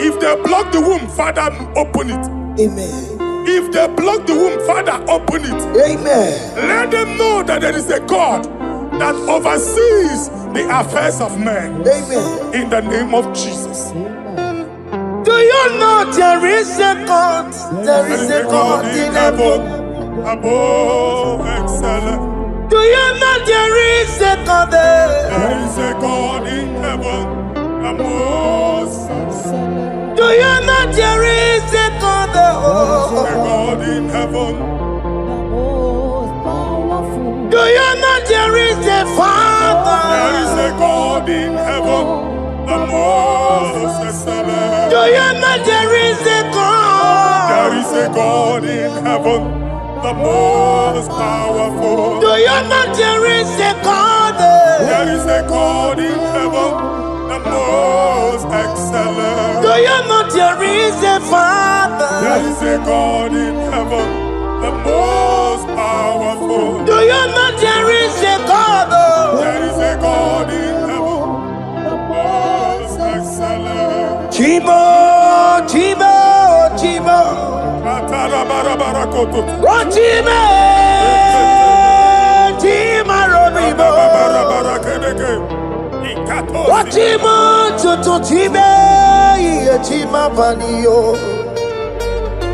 If they block the womb, Father, open it. Amen. If they block the womb, Father, open it. Amen. Let them know that there is a God that oversees the affairs of men. Amen. In the name of Jesus. Do you know there is a God? There is a God in heaven. Above excellent. Do you know there is a God there? There is a God in heaven. The most excellent. Do you know there is a God there? A God in heaven. Do you know there is a Father? There is a God in heaven. The most excellent. Do you know there is a God? There is a God in heaven. The most powerful. Do you know there is a God there? There is a God in heaven. The most excellent. Do you know there is a Father? There is a God in heaven. The most powerful. Do you know there is a God? There is a God in heaven. The most excellent. Chibo, Chibo, Chibo. Oh, Chibo, Chima Robibo. Oh, Chibo, Tutu Chibe, Chima Vanio.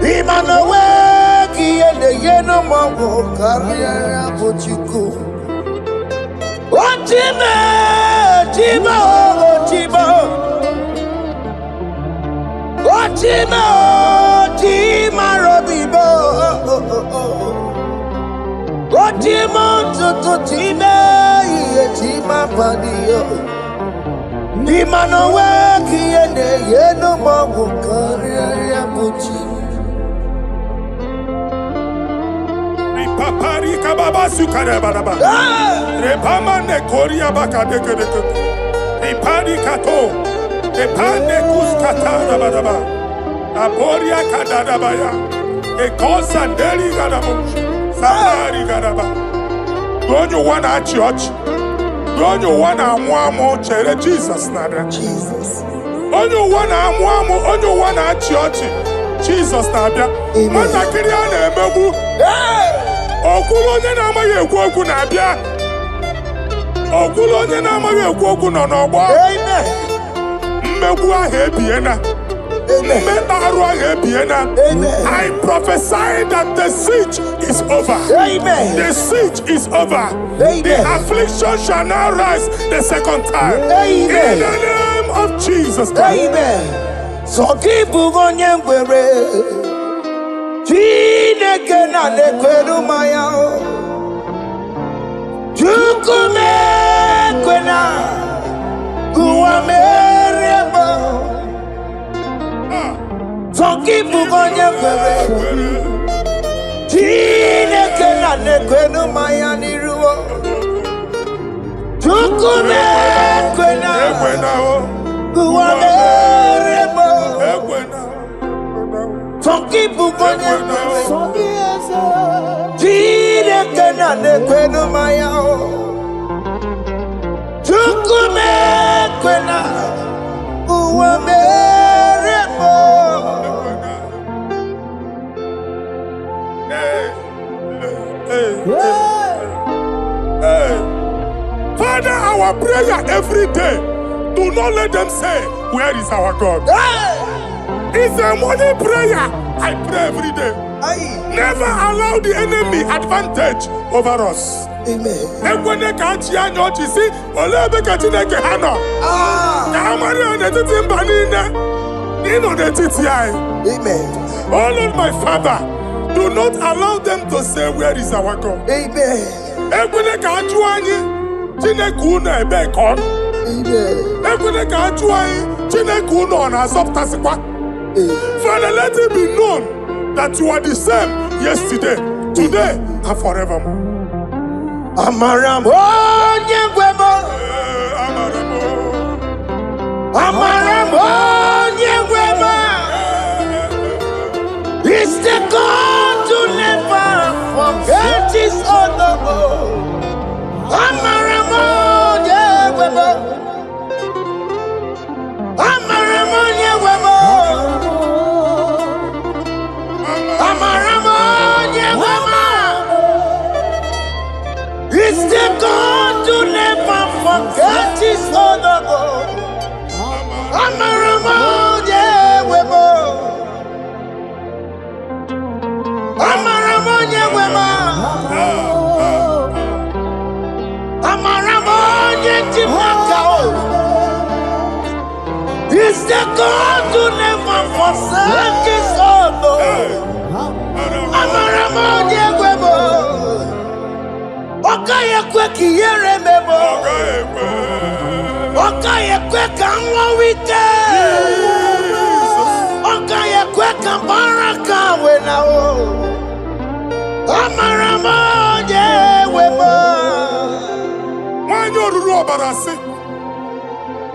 Imanowe, Kiende Yeno Mongo, Carriera Pochiku. Oh, Chibo, Chibo, Chibo. Oh, Chima, Chima Robibo. Oh, Chima, Tutu Chima, Chima Padio. Imanowe, Kiene, Yeno Mongo, Carriera Pochi. Ripapari kababa sukare baraba. Repama ne koria baka deke deke. Ripari kato. Repande kuskata baraba. Aporia kadadabaya. Ekosanderi gadabo. Samari gadaba. Don't you want a church? onye ụwa na-amụ amụ chere Jizọs na-abịa. Onye ụwa na-amụ amụ, onye ụwa na-achị ọchị, Jizọs na-abịa. Nwatakịrị a na-emegbu, ọkwụrụ onye na-amaghị ekwu okwu na-abịa. Ọkwụrụ onye na-amaghị ekwu okwu nọ n'ọgbọ. Mmegbu ahụ ebiena. Mmekpa arụ ahụ ebiena. I prophesy that the siege is over. The siege is over. The affliction shall now rise the second time. In the name of Jesus Christ. So keep onye ngwere. Chineke na nekwenu maya. Chukwume kwena. Uwa merebo. So keep onye ngwere. Chineke na nekwenu maya niruo. Chukwume kwena. Uwa merebo. So keep onye ngwere. Chineke na nekwenu maya. Chukwume kwena. Uwa merebo. Father, our prayer every day, do not let them say, where is our God? It's a morning prayer. I pray every day. Never allow the enemy advantage over us. Amen. Oh Lord, my Father, do not allow them to say, where is our God? Amen. Father, let it be known that you are the same yesterday, today, and forevermore. Amaramo nyengwemo. Amaramo nyengwemo. It's the God to never forget his honor. Amaramo nyengwemo. Amaramo nyengwemo. Amaramo nyengwemo. It's the God to never forget his honor. Amaramo nyengwemo. Amaramo nyengwemo. Amaramo nyengwemo. It's the God to never forsake his honor. Amaramo nyengwemo. Okaye kwe kiyere mebo. Okaye kwe kanwa wite. Okaye kwe kambaraka wenao. Amaramo nyengwemo. Wanyoruru obarasi.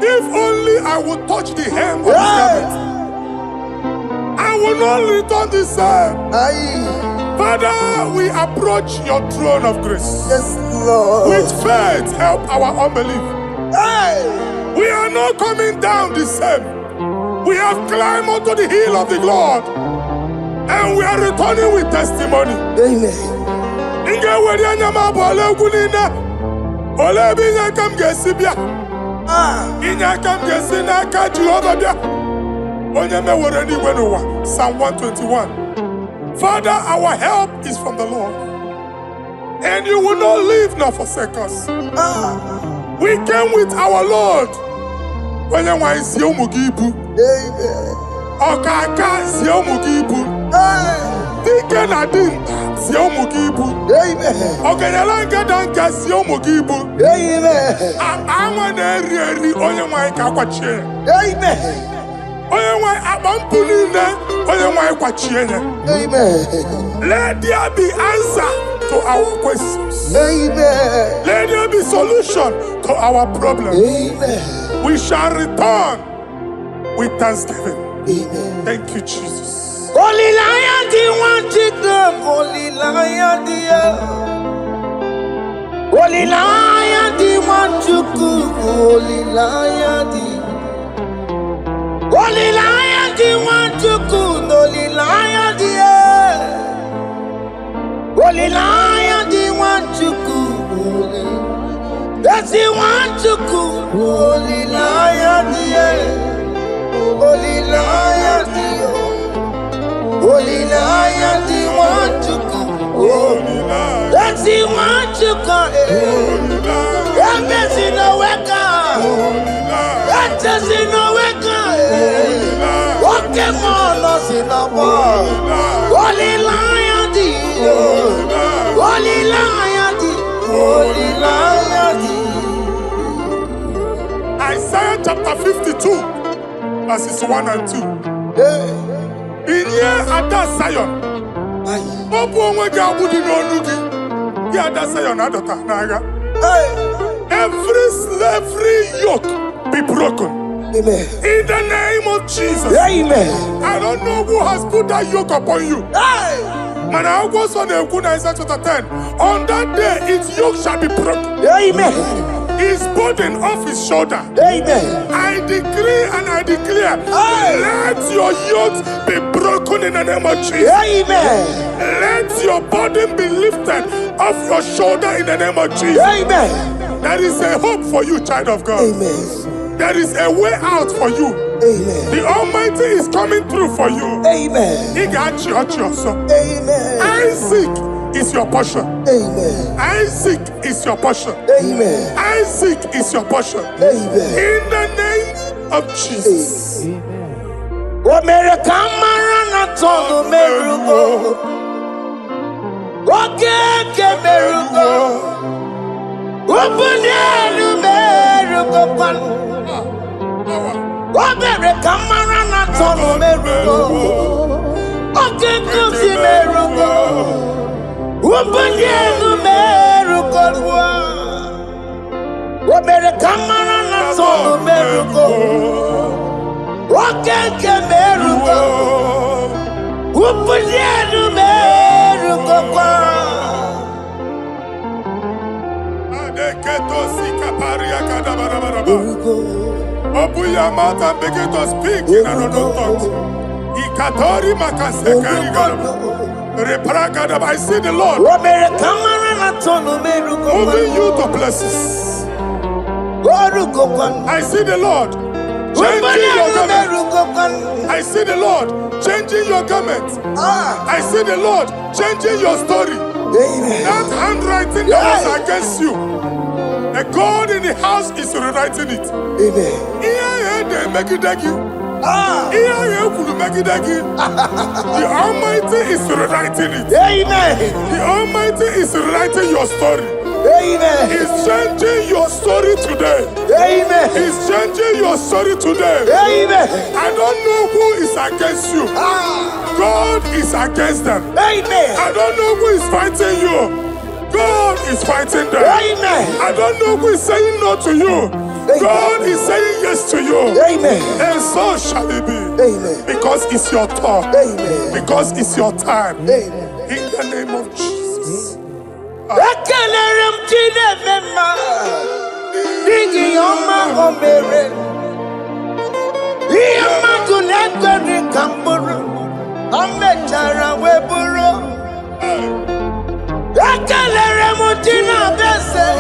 If only I would touch the hem of his garment, I will not return the same. Father, we approach your throne of grace. Yes, Lord. With faith, help our unbelief. We are not coming down the same. We have climbed onto the hill of the Lord, and we are returning with testimony. Psalm 121. Father, our help is from the Lord, and you will not leave nor forsake us. We came with our Lord. Okaka sio mugibu. Dike na din sio mugibu. Ogenyalanga danka sio mugibu. Ama na eri onye nwai ka kwachie. Onye nwai abampuline onye nwai kwachie nya. Let there be answer to our questions. Let there be solution to our problems. We shall return with thanksgiving. Amen. Thank you, Jesus. Holy Lion, the one to go. Holy Lion, the Holy Lion, the Nwachuku olilayadi Nwachuku olilayadi Olilayadi Nwachuku Esi Nwachuku olilayadi Olilayadi Olilayadi Nwachuku Esi Nwachuku Ebesi no weka Etesi no weka Oke mono sinabo Olilayadi Olilayadi Olilayadi Isaiah chapter 52, verses 1 and 2. Inye ada Zion. Obu onwe ga abudi n'olugi. Ki ada Zion adota n'agha. Every slavery yoke be broken. Amen. In the name of Jesus. Amen. I don't know who has put that yoke upon you. And I was on the Isaiah chapter 10. On that day, its yoke shall be broken. Amen. His burden off his shoulder. Amen. I decree and I declare, let your yokes be broken in the name of Jesus. Amen. Let your burden be lifted off your shoulder in the name of Jesus. Amen. There is a hope for you, child of God. Amen. There is a way out for you. Amen. The Almighty is coming through for you. Amen. He got you, also. Amen. Isaac is your portion. Amen. Isaac is your portion. Amen. Isaac is your portion. Amen. In the name of Jesus. Omere kamara na tono merugo. Okeke merugo. Ubunelu merugo pan. Omere kamara na tono merugo. Okeke si merugo. Ubunelu merugo. Omere kamara na tono merugo. Okeke merugo. Ubunelu merugo pan. Open your mouth and begin to speak in another tongue. Ikatori makasekari gado. Repragada, I see the Lord moving you to places. I see the Lord changing your garment. I see the Lord changing your garment. I see the Lord changing your story. That handwriting that was against you, a God in the house is rewriting it. The Almighty is rewriting it. The Almighty is rewriting your story. He's changing your story today. He's changing your story today. I don't know who is against you. God is against them. I don't know who is fighting you. God is fighting them. I don't know who is saying no to you. God is saying yes to you. And so shall it be. Because it's your turn. Because it's your time. In the name of Jesus.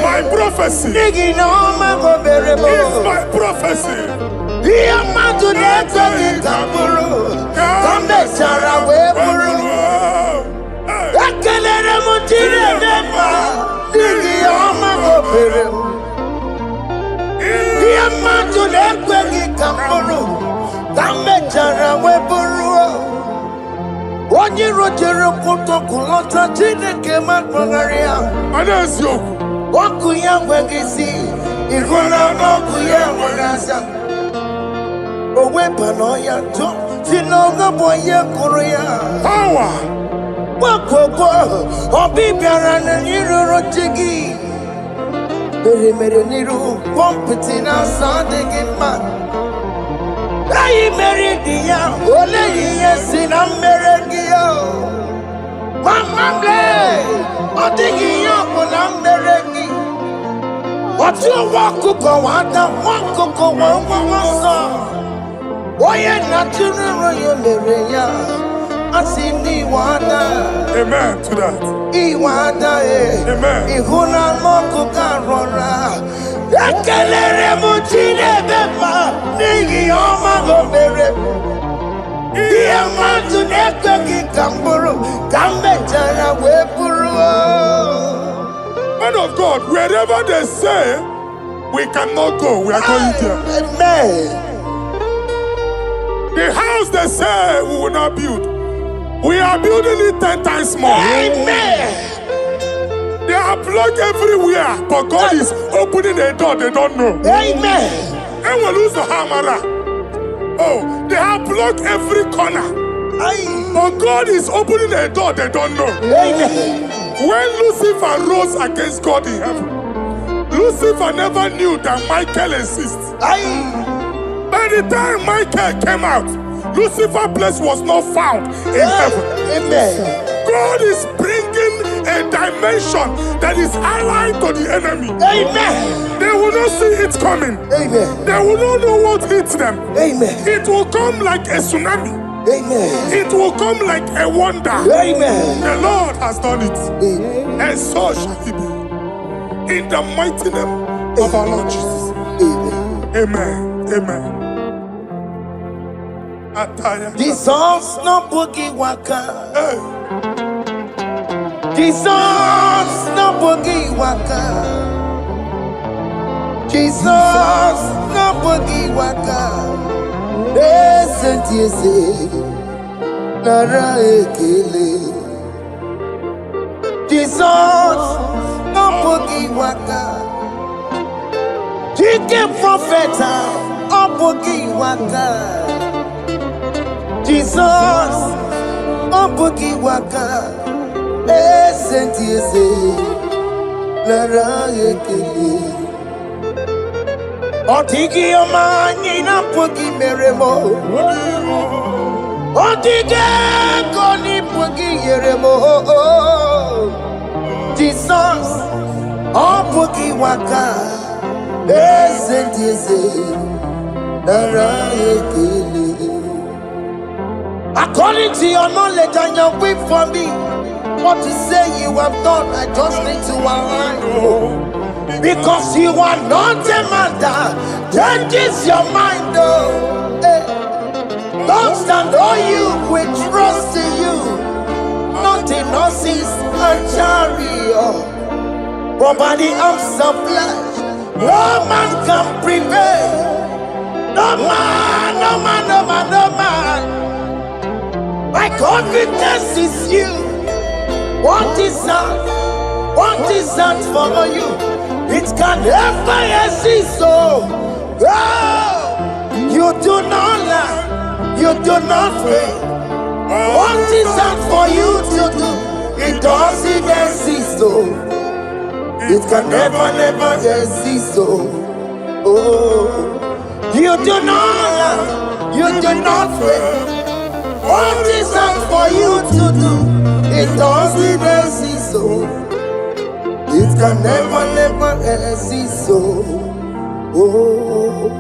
My prophecy is my prophecy. Onye rojere kutokulota Chineke matmagaria. Anasio. Waku ya mwegisi. Iguna waku ya mwegasa. Owe pano ya to. Sinoga boye kuruya. Power. Waku obi biara na niru rojigi. Mere niru pompiti na sandegi man. Ayi meridia, ole yesi na meregia. Mama ble, odigi yoko na meregi. What you walk to go on, walk to go on, oh, yeah, natural, you Maria. I see me water. Amen to that. Iwanda, Amen. Ihuna Moko Karora. Ekelere Mutine Bema, Nigi Oma Gomere. Iama to Nekaki Kamburu, Kambetana Wepuru. Man of God, wherever they say we cannot go, we are going there. Amen. The house they say we will not build, we are building it 10 times more. Amen. They are blocked everywhere, but God is opening a door they don't know. Amen. And we lose the hammer. Oh, they have blocked every corner, but God is opening a door they don't know. Amen. When Lucifer rose against God in heaven, Lucifer never knew that Michael exists. By the time Michael came out, Lucifer's place was not found in heaven. Amen. God is bringing a dimension that is allied to the enemy. Amen. They will not see it coming. Amen. They will not know what hits them. Amen. It will come like a tsunami. Amen. It will come like a wonder. Amen. The Lord has done it. Amen. And so shall it be. In the mighty name of our Lord Jesus. Amen. Amen. Amen. Ataya. Jesus no boogie waka. Hey. Jesus no boogie waka. Jesus no boogie waka. Listen to you say, Nara ekele. Jesus no boogie waka. Chicken prophet no boogie waka. Jesus no boogie waka. Listen to you say, Nara ekele. Otigi omani na pogi meremo. Otige koni pogi yeremo. Jesus, oh pogi waka. Esentiese, nara ekele. According to your knowledge and your will for me, what you say you have done, I just need to align. Because you are not a man that changes your mind, oh. Hey. Don't stand on you, we trust in you. Not in horses and chariot, but by the arms of flesh, no man can prevail. No man, no man, no man, no man. My confidence is you. What is that? What is that for you? It can never exist, oh. You do not lie, you do not fail. What is that for you to do? It doesn't exist, oh. It can never, never exist, oh. You do not lie, you do not fail. What is that for you to do? It doesn't exist, oh. It can never, never exist, so. Oh,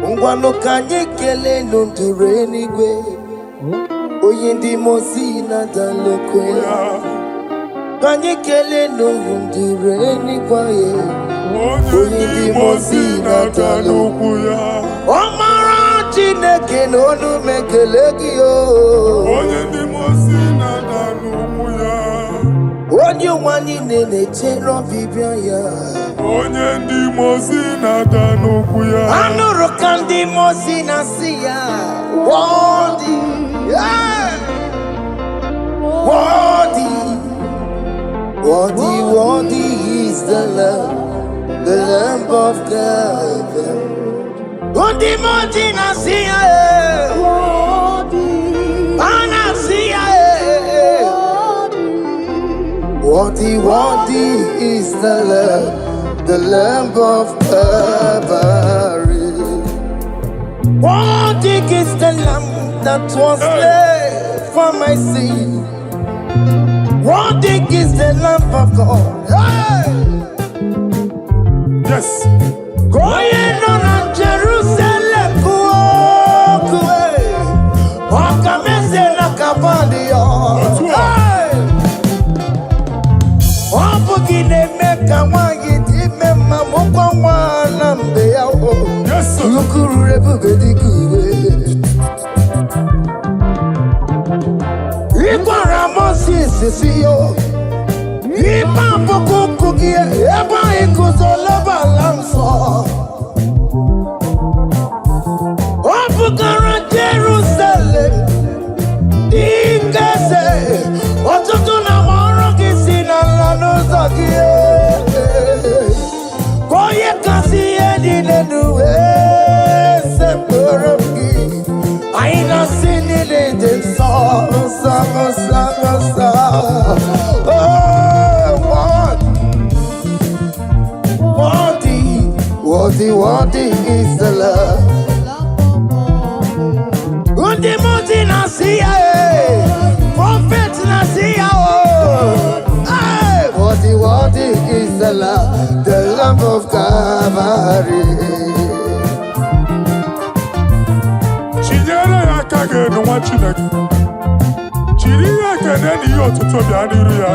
Ngwano kanye kele nundure Eluigwe. Oyindi mosi na dalokwe. Kanye kele nundure Eluigwe. Oyindi mosi na dalokwe. Omara Chineke n'onu mekelegi yo. Oyindi mosi na dalokwe. Onye nwanyị na-echere ọbịbịa ya. Onye ndị mozi na-ada n'okwu ya. Anụrụ ka ndị mozi na-asị ya. Worthy, yeah. Worthy, worthy, worthy is the Lamb of God. Ndị mozi na-asị ya. Na-asị ya. Worthy, worthy is the Lamb of Calvary. Worthy is the Lamb that was slain for my sin. Worthy is the Lamb of God. Hey! Yes. Going on Jerusalem, Wakamese na Kabandio. Wapugine meka wangiti mema mukwa nambe yao. Yes, sir. Lukuru rebugedi kuwe. Ikwa ramosi sisiyo. Ipa pokukugie eba ikuzola balanso. Wapugara Jerusalem. Ikese watoto na maroki sina lanozagie. Koye kasi edi nenuwe sepurumgi. Aina sini lede sa. Worthy is the love. Undi muti nasiya, prophet nasiya. Worthy is the love of Calvary. Chinyere ya kage no wa Chineke. Chiri ya kene ni otuto bia niru ya.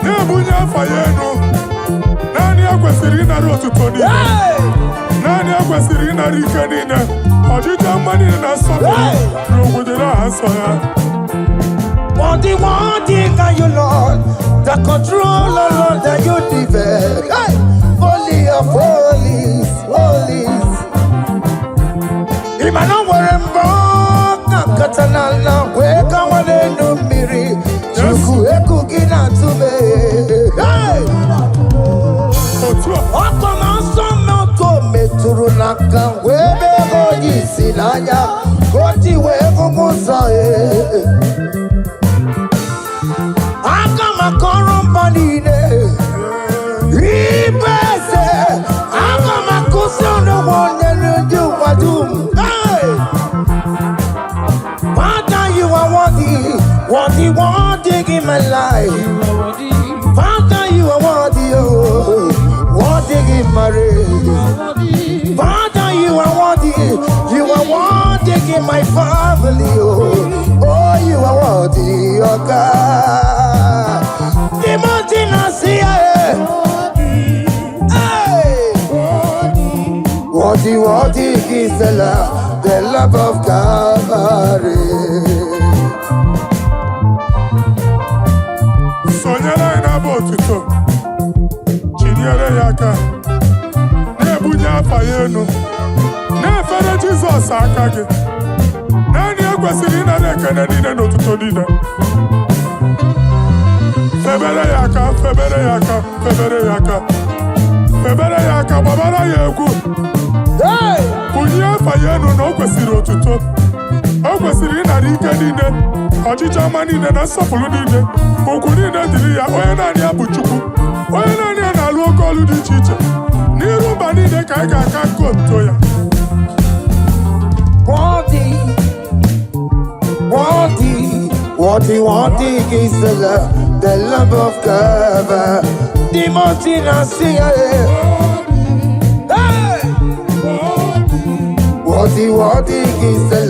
Na bunya faye no. Nani akwesiri na otuto ni. Nani akwesiri na rike ni na. Ojija mani na so. Rogudera aso ya. Worthy are you, Lord. The controller, Lord, that you develop. Holy of holies. Imano werembo katanala weka wane numiri. Chuku eku gina tume. Oko masomo kome turunaka webe hoji sinanya. Koti wevu musae. Akama korombanine. Ibese. Akama kusono wone nuju wadum. Father, you are worthy in my life. Father, you are worthy in my race. Father, you are worthy in my family. Oh, you are worthy, oh God. The mountain I see, worthy is the love of Calvary. Sonyala ina botuto. Chinyere yaka. Nebunya fayenu. Nefere Jesus akage. Nani akwesiri na rekene nine notuto nine. Febere yaka, babara yegu. Bunya fayenu no kwesiri otuto. O kwesiri na rike nine. Ojija manine na sofulu nine. Okuni na diri ya oye nani abuchuku. Oye nani analu okolu di chiche. Niru banine kaiga kakoto ya. Worthy is the love of God. The mountain I see, worthy is the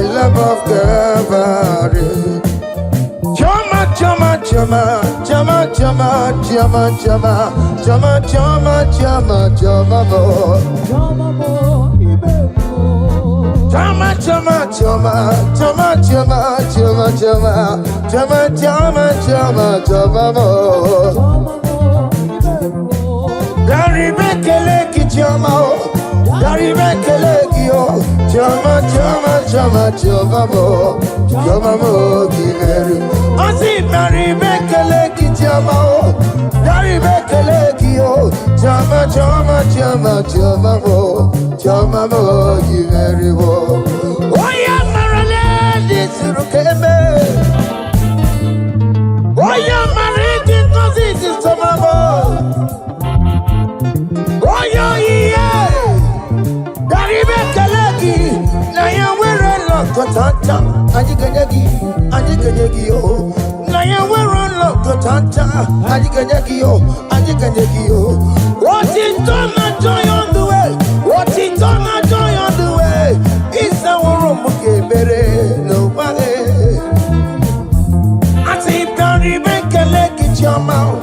love of God. Chama, Ajiganyagi, oh, na ya wero Olo Kotanta, Ajiganekio, Ajiganekio. What is done, joy on the way. What is done, joy on the way. It's our room, okay, nobody. I say, Barry, make a leg, it's your mouth.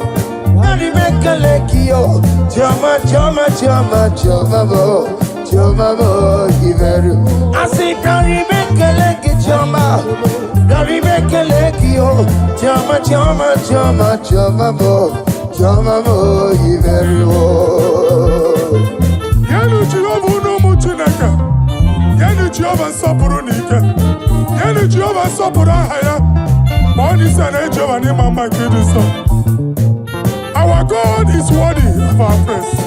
Barry, make a leg, yo. Jama, Jama, Jama, Jama, Jama, Jama, I say, Barry, make a leg, it's your mouth. Barry, make a leg, yo. Jama, Jama, Jama, Jama, Jama, Yanu Jehovah no muchineka. Yanu Jehovah sapurunika. Yanu Jehovah sapurahaya. Money sana Jehovah ni mama kidisa. Our God is worthy of our praise.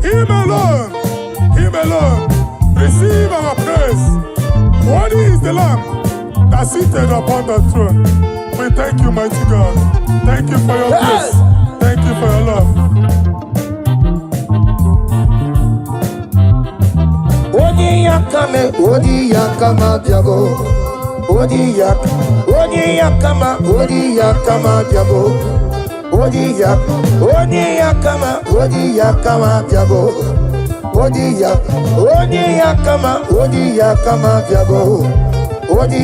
Him alone, receive our praise. Worthy is the Lamb that seated upon the throne. We thank you, mighty God. Thank you for your grace. Thank you for your love. Odi yakama diabo. Odi yakama diabo. Odi yakama diabo. Odi yakama diabo. Odi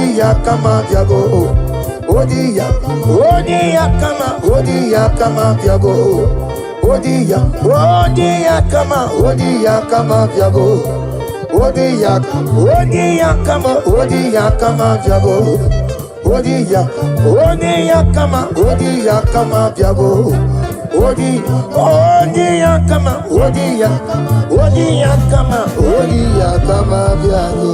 yakama diabo. Odi yakama diabo. Odi yakama diabo. Odi yakama diabo. Odi yakama diabo. Odi yakama diabo.